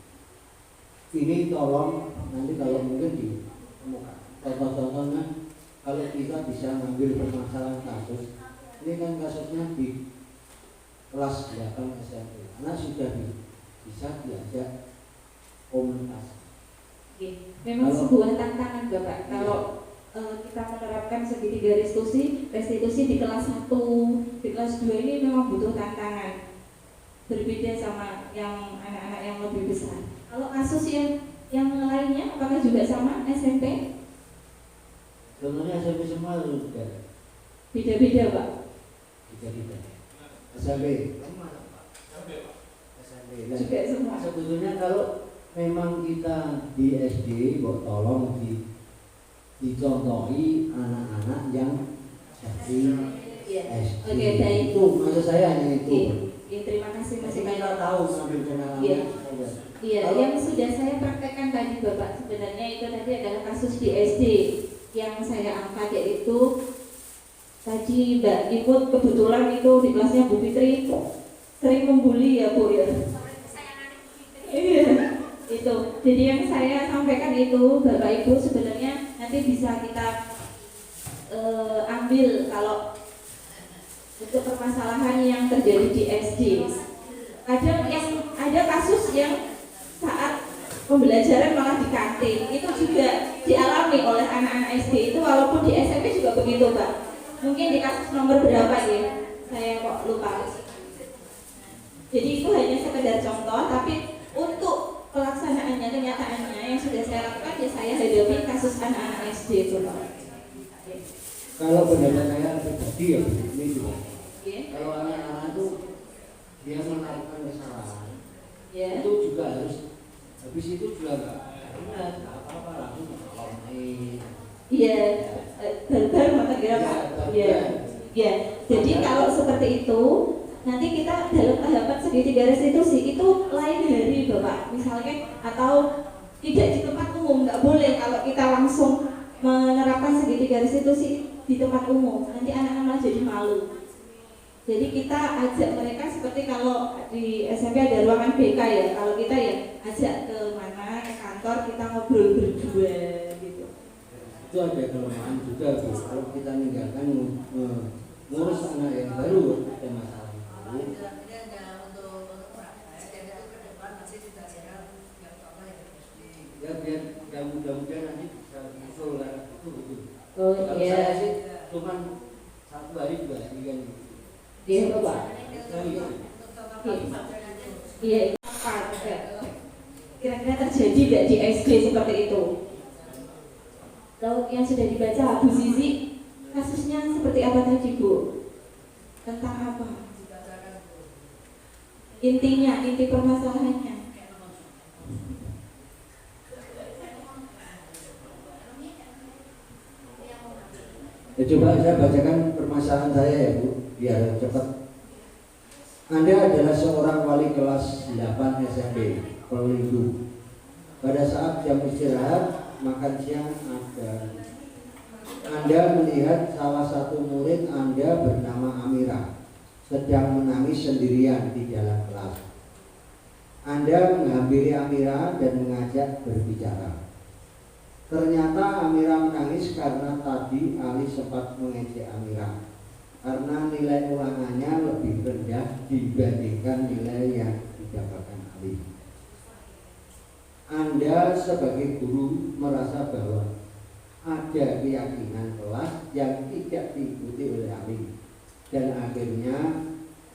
S5: Ini tolong nanti kalau mungkin ditemukan contoh-contohnya kalau kita bisa mengambil permasalahan kasus. Ini kan kasusnya di kelas 8 SMP. Anak sudah bisa diajak komunikasi.
S7: Memang sebuah tantangan Bapak. Kalau kita menerapkan segitiga restitusi di kelas 1, di kelas 2 ini memang butuh tantangan. Berbeda sama yang anak-anak yang lebih besar. Kalau kasus yang lainnya apakah juga sama SMP?
S5: Sebenarnya SMP semua sudah
S7: Beda-beda Pak.
S5: beda-beda. SMP.
S7: Juga semua.
S5: Sebetulnya kalau memang kita di SD, tolong dicontohi anak-anak yang jadi SD.
S7: Oke, baik.
S5: Itu maksud saya hanya itu.
S7: Ya, terima kasih Mas.
S5: Kita tahu sambil pengalaman.
S7: Iya, yang sudah saya praktekkan tadi Bapak sebenarnya itu tadi adalah kasus di SD yang saya angkat, yaitu tadi Mbak Ibu kebetulan itu di kelasnya Bu Fitri sering membuli ya Bu ya. Iya, itu. Jadi yang saya sampaikan itu Bapak Ibu sebenarnya nanti bisa kita ambil kalau untuk permasalahan yang terjadi di SD. Kadang yang ada kasus yang saat pembelajaran malah di kantin, itu juga dialami oleh anak-anak SD itu, walaupun di SMP juga begitu Pak. Mungkin di kasus nomor berapa ya, saya kok lupa. Jadi itu hanya sekedar contoh, tapi untuk pelaksanaannya, kenyataannya yang sudah saya lakukan ya saya hadapi kasus anak-anak SD itu Pak.
S5: Kalau pendapat saya pribadi ya ini juga. Kalau anak-anak itu dia melakukan kesalahan, itu juga harus habis itu juga nggak apa-apa langsung main.
S7: Iya, barbar mata Pak. Iya. Ya, jadi kalau seperti itu nanti kita dalam tahapan segitiga restitusi itu lain dari Bapak, misalnya atau tidak di tempat umum, nggak boleh kalau kita langsung menerapkan segitiga restitusi di tempat umum, nanti anak-anak malah jadi malu. Jadi kita ajak mereka seperti kalau di SMP ada ruangan BK ya, kalau kita ya ajak ke mana, ke kantor, kita ngobrol berdua gitu.
S5: Itu ada kelemahan juga Bu. Kalau kita meninggalkan ngurus anak yang baru ada masalah itu. Ya biar yang mudah-mudah nanti bisa muncul itu betul.
S7: Oh
S5: Kalau
S7: iya.
S5: saya sih cuman 1 hari 2 hari kan.
S7: Iya Bapak. Iya. Kira-kira terjadi nggak di SD seperti itu? Lalu yang sudah dibaca Bu Zizi, kasusnya seperti apa tadi Bu? Tentang apa? intinya, inti permasalahannya.
S5: Ya, coba saya bacakan permasalahan saya ya Bu, biar cepat. Anda adalah seorang wali kelas 8 SMP Pelindung. Pada saat jam istirahat makan siang Anda melihat salah satu murid Anda bernama Amira sedang menangis sendirian di dalam kelas. Anda menghampiri Amira dan mengajak berbicara. Ternyata Amira menangis karena tadi Ali sempat mengejek Amira karena nilai ulangannya lebih rendah dibandingkan nilai yang didapatkan Ali. Anda sebagai guru merasa bahwa ada keyakinan kelas yang tidak diikuti oleh Ali, dan akhirnya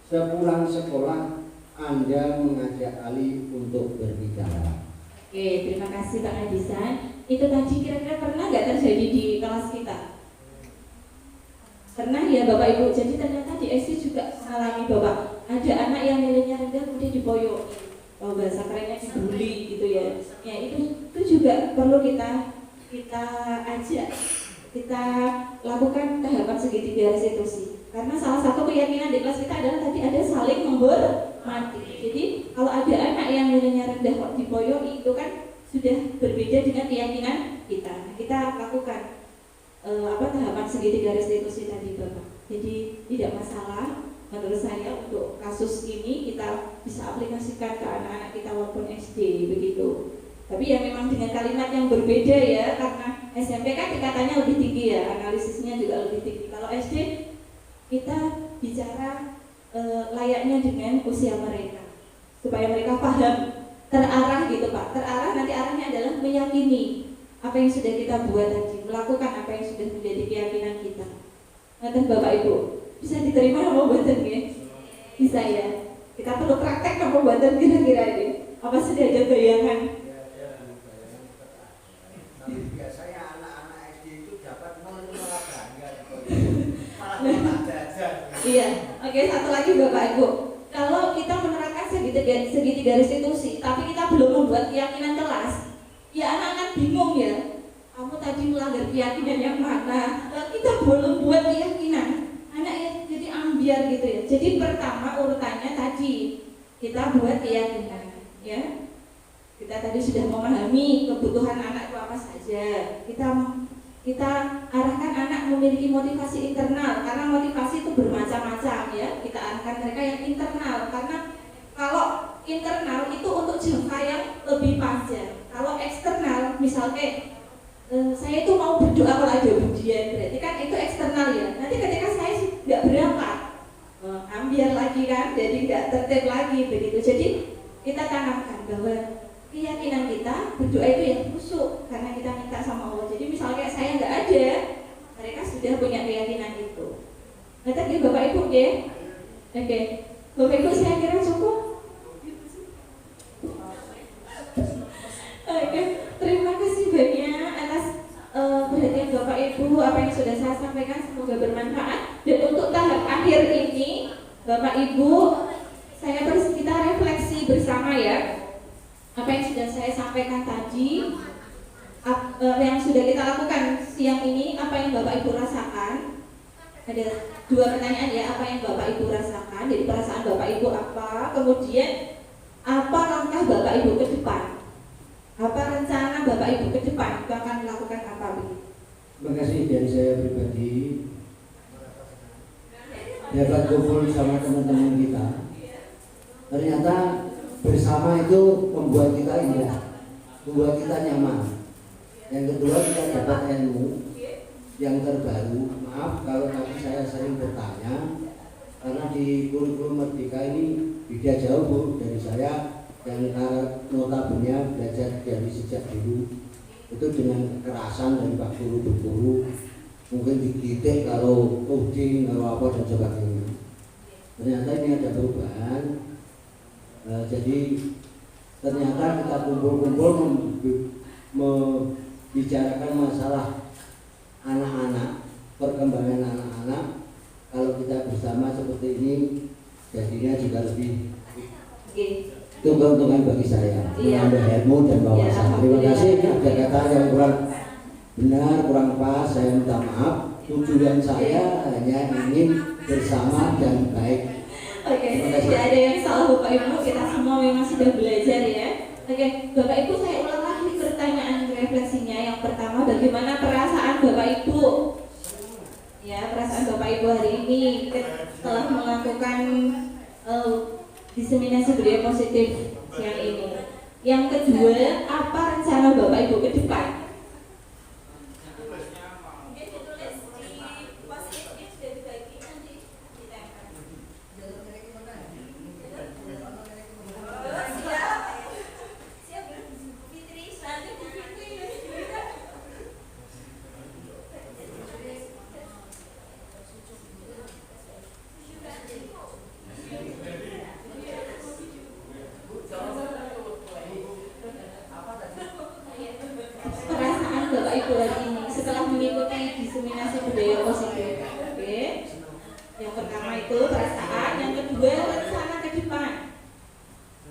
S5: sepulang sekolah Anda mengajak Ali untuk berbicara.
S7: Oke, terima kasih Pak Adisan. Itu tadi kira-kira pernah nggak terjadi di kelas kita? Pernah ya Bapak Ibu. Jadi ternyata di SD juga mengalami Bapak. Ada anak yang nilainya rendah kemudian diboyong. Oh, bahasa kerennya dibully gitu ya. Ya itu juga perlu kita ajak, kita lakukan tahapan segitiga restitusi. Karena salah satu keyakinan di kelas kita adalah tadi ada saling menghormati. Jadi kalau ada anak yang nilainya rendah kok diboyong, itu kan sudah berbeda dengan keyakinan kita. Kita lakukan tahapan segitiga restitusi tadi Bapak. Jadi tidak masalah menurut saya untuk kasus ini kita bisa aplikasikan ke anak-anak kita walaupun SD begitu. Tapi ya memang dengan kalimat yang berbeda ya, karena SMP kan tingkatannya lebih tinggi ya, analisisnya juga lebih tinggi. Kalau SD kita bicara layaknya dengan usia mereka supaya mereka paham, terarah gitu Pak. Terarah nanti arahnya adalah meyakini apa yang sudah kita buat tadi, melakukan apa yang sudah menjadi keyakinan kita. Nanti Bapak Ibu bisa diterima sama buatan ya? Bisa ya. Kita perlu praktek sama buatan kira-kira ini. Apa sudah ada bayangan?
S4: Tapi biasanya anak-anak SD itu dapat malah bangga, malah jajan.
S7: Iya. Oke, satu lagi Bapak Ibu. Kalau kita menerapkan segitiga restitusi, tapi kita belum membuat keyakinan kelas, ya anak akan bingung ya. Kamu tadi melanggar keyakinan yang mana? Kita belum buat keyakinan. Anak ya jadi ambiar gitu ya. Jadi pertama urutannya tadi kita buat keyakinan, ya. Kita tadi sudah memahami kebutuhan anak itu apa saja. Kita arahkan anak memiliki motivasi internal, karena motivasi itu bermacam-macam ya. Kita arahkan mereka yang internal, karena kalau internal itu untuk jangka yang lebih panjang. Kalau eksternal, misalnya saya itu mau berdoa kalau ada ujian, berarti kan itu eksternal ya. Nanti ketika saya nggak berangkat, ambiar lagi kan, jadi nggak tertib lagi begitu. Jadi kita tanamkan bahwa keyakinan kita berdoa itu yang khusyuk karena kita minta sama Allah. Jadi misalnya saya nggak ada, mereka sudah punya keyakinan itu. Nanti Bapak Ibu ya, oke. Bapak Ibu saya kira cukup. Oke, terima kasih banyak atas perhatian Bapak Ibu, apa yang sudah saya sampaikan semoga bermanfaat. Dan untuk tahap akhir ini, Bapak Ibu, kita refleksi bersama ya. Apa yang sudah saya sampaikan tadi, yang sudah kita lakukan siang ini, apa yang Bapak Ibu rasakan? Ada dua pertanyaan ya, apa yang Bapak Ibu rasakan? Jadi perasaan Bapak Ibu apa? Kemudian apa langkah Bapak Ibu ke depan? Apa rencana Bapak Ibu ke depan? Itu akan melakukan apa begitu?
S5: Terima kasih dari saya pribadi dapat kumpul sama teman-teman kita. Ternyata bersama itu membuat kita indah, membuat kita nyaman. Yang kedua kita dapat ilmu yang terbaru. Maaf kalau tadi saya sering bertanya, karena di kurikulum Merdeka ini beda jauh Bu dari saya yang notabene belajar dari sejak dulu itu dengan kekerasan dari Pak Guru berguru, mungkin dididik kalau coding kalau apa dan sebagainya. Ternyata ini ada perubahan. Jadi ternyata kita kumpul-kumpul membicarakan masalah anak-anak, perkembangan anak-anak. Kalau kita bersama seperti ini jadinya juga lebih
S3: Oke.
S5: Itu keuntungan bagi saya,
S3: Iya.
S5: menambah ilmu dan
S3: Iya,
S5: wawasan. Terima kasih.
S3: alhamdulillah.
S5: Ada kata yang kurang benar, kurang pas, saya minta maaf. Tujuan saya hanya ingin bersama dan baik.
S7: Oke,
S5: Terima kasih.
S7: tidak ada yang salah Bapak Ibu, kita semua memang sudah belajar ya. Oke, Bapak Ibu saya ulang lagi pertanyaan refleksinya. Yang pertama, bagaimana perasaan Bapak Ibu? Ya, perasaan Bapak Ibu hari ini setelah melakukan diseminasi budaya positif siang ini. Yang kedua, apa rencana Bapak Ibu ke depan?
S2: Mungkin ditulis di positifnya sudah dibagi nanti ditempel. Siap. Siap belum? Fitri, nanti Bu Fitri.
S7: Perasaan Bapak Ibu hari ini setelah mengikuti diseminasi budaya positif. Oke. Yang pertama itu perasaan, yang kedua rencana ke depan.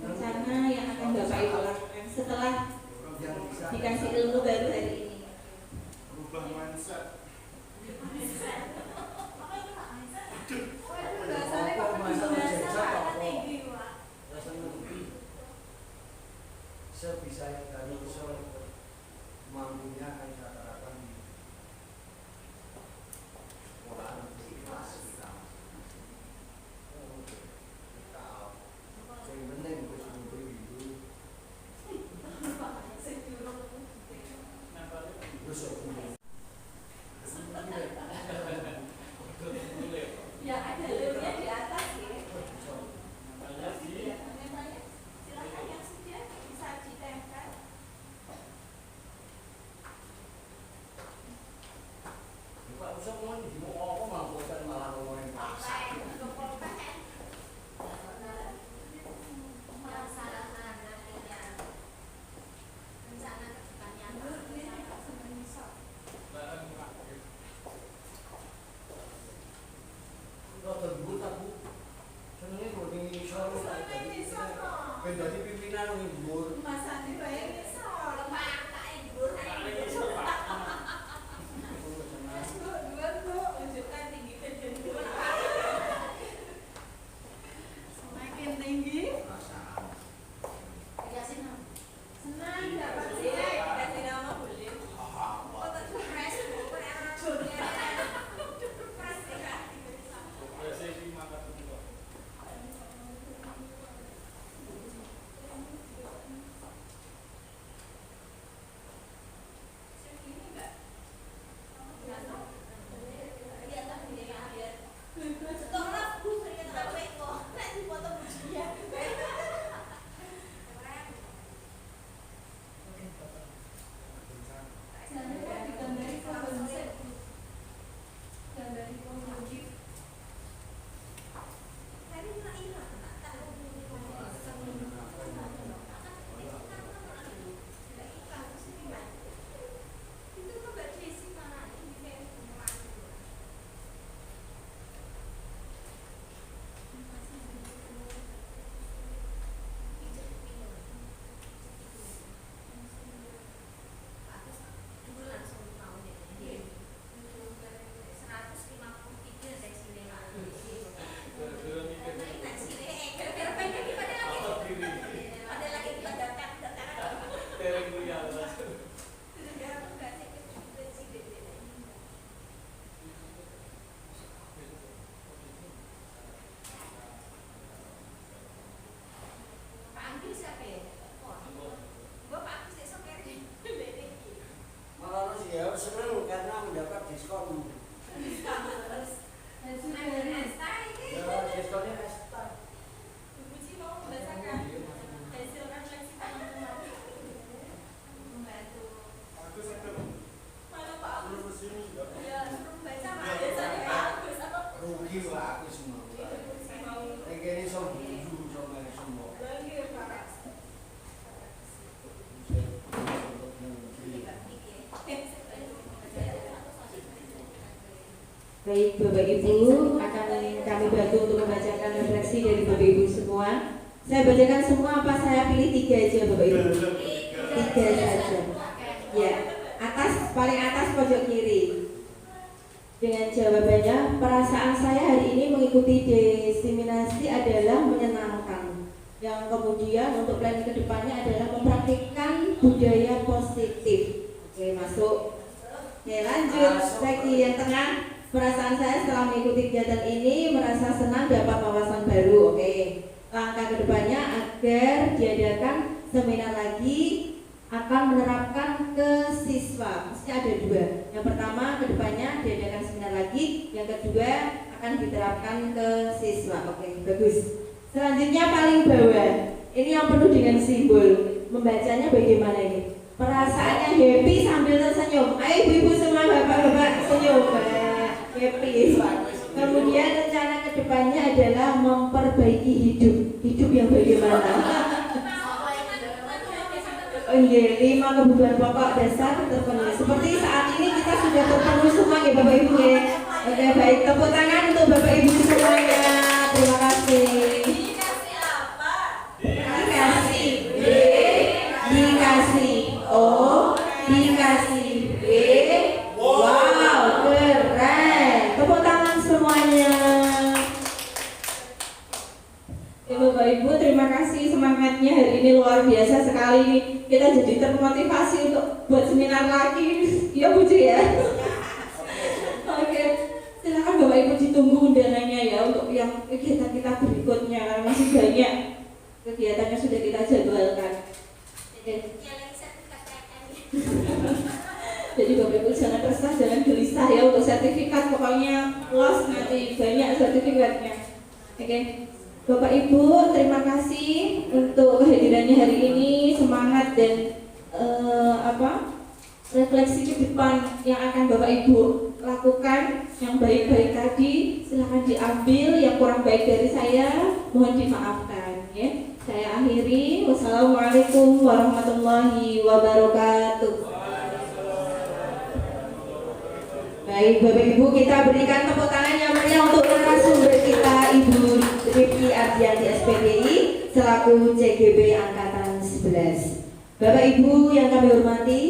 S7: Rencana yang akan Bapak Ibu lakukan setelah dikasih ilmu baru hari ini.
S6: Berubah mindset.
S2: Bahasanya kok bahasa tinggi, Pak.
S4: Rasanya lebih sebisa yang kami mampunya akan saya terapkan di sekolah di kelas kita. Yang penting itu sampai itu.
S2: Ya ada lemnya di atas ya. Silakan yang sudah bisa ditempel.
S4: Pak usah ngomong di mau apa mampukan malah ngomongin pasar. Kalau terbut aku senengnya kalau di solo jadi pimpinan di bur.
S2: Mas Andi bayar nyesel, Pak. Tak ibur, dua, unjukkan tinggi dan dua. Semakin tinggi, dikasih nama. Senang dapat nilai, dikasih nama boleh. Foto surprise,
S4: senang karena mendapat diskon. Ya, diskonnya Esta.
S2: Ibu Ci mau membacakan hasil refleksi teman-teman. Membantu.
S6: Aku sedang
S2: Mana Pak Agus?
S6: lulus ini enggak.
S2: Ya, suruh baca Pak. Biasanya Pak Agus apa?
S4: Rugi lah aku semua. Ini sombong sama semua.
S2: Lagi Pak.
S7: Baik Bapak Ibu, akan kami bantu untuk membacakan refleksi dari Bapak Ibu semua. Saya bacakan semua apa saya pilih 3 aja Bapak Ibu? 3 saja. Ya, paling atas pojok kiri. Dengan jawabannya, perasaan saya hari ini mengikuti diseminasi adalah menyenangkan. Yang kemudian untuk plan kedepannya adalah mempraktikkan budaya positif. Oke, masuk. Oke, lanjut lagi yang tengah. Perasaan saya setelah mengikuti kegiatan ini merasa senang dapat wawasan baru. Oke. Langkah kedepannya agar diadakan seminar lagi akan menerapkan ke siswa. Maksudnya ada 2. Yang pertama kedepannya diadakan seminar lagi. Yang kedua akan diterapkan ke siswa. Oke, bagus. Selanjutnya paling bawah. Ini yang penuh dengan simbol. Membacanya bagaimana ini? Perasaannya happy sambil tersenyum. Ayo ibu-ibu semua, bapak-bapak senyum. Happy. Kemudian rencana kedepannya adalah memperbaiki hidup. Hidup yang bagaimana? 5 kebutuhan pokok dasar terpenuhi. Seperti saat ini kita sudah terpenuhi semua ya Bapak Ibu ya. Oke, baik, tepuk tangan untuk Bapak Ibu semuanya. Terima kasih.
S2: Dikasih apa?
S7: Dikasih B, dikasih O, dikasih B. Wow, keren. Tepuk tangan semuanya. Bapak Ibu, terima kasih semangatnya hari ini luar biasa sekali. Kita jadi termotivasi untuk buat seminar lagi. Ya Bu Ju ya. Oke, silakan Bapak Ibu ditunggu undangannya ya untuk yang kegiatan kita berikutnya karena masih banyak kegiatannya sudah kita jadwalkan. Jadi Bapak Ibu jangan resah, jangan gelisah ya untuk sertifikat, pokoknya los nanti banyak sertifikatnya. Oke. Bapak Ibu, terima kasih untuk kehadirannya hari ini, semangat dan refleksi ke depan yang akan Bapak Ibu lakukan. Yang baik-baik tadi silahkan diambil, yang kurang baik dari saya mohon dimaafkan ya. Saya akhiri, wassalamualaikum warahmatullahi wabarakatuh. Baik Bapak Ibu, kita berikan tepuk tangan yang meriah untuk narasumber kita Ibu Rifki Ardianti SPDI selaku CGB Angkatan 11. Bapak Ibu yang kami hormati,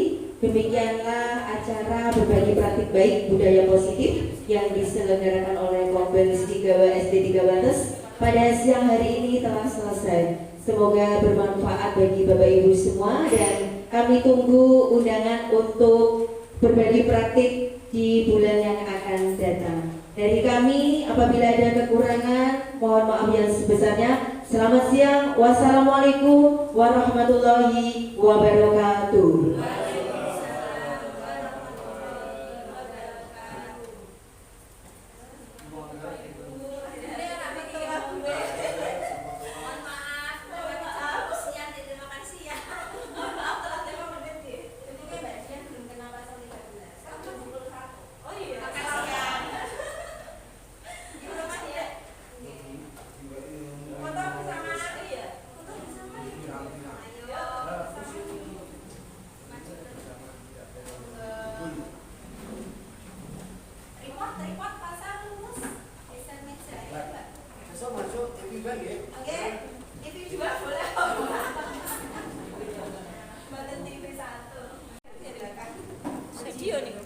S7: demikianlah acara berbagi praktik baik budaya positif yang diselenggarakan oleh Kombes Tigawa SD 3 Wates pada siang hari ini telah selesai. Semoga bermanfaat bagi Bapak Ibu semua dan kami tunggu undangan untuk berbagi praktik di bulan yang akan datang. Dari kami, apabila ada kekurangan, mohon maaf yang sebesarnya. Selamat siang. Wassalamualaikum warahmatullahi wabarakatuh.
S2: Oke, TV 2 boleh. Badan TV 1. Video nih.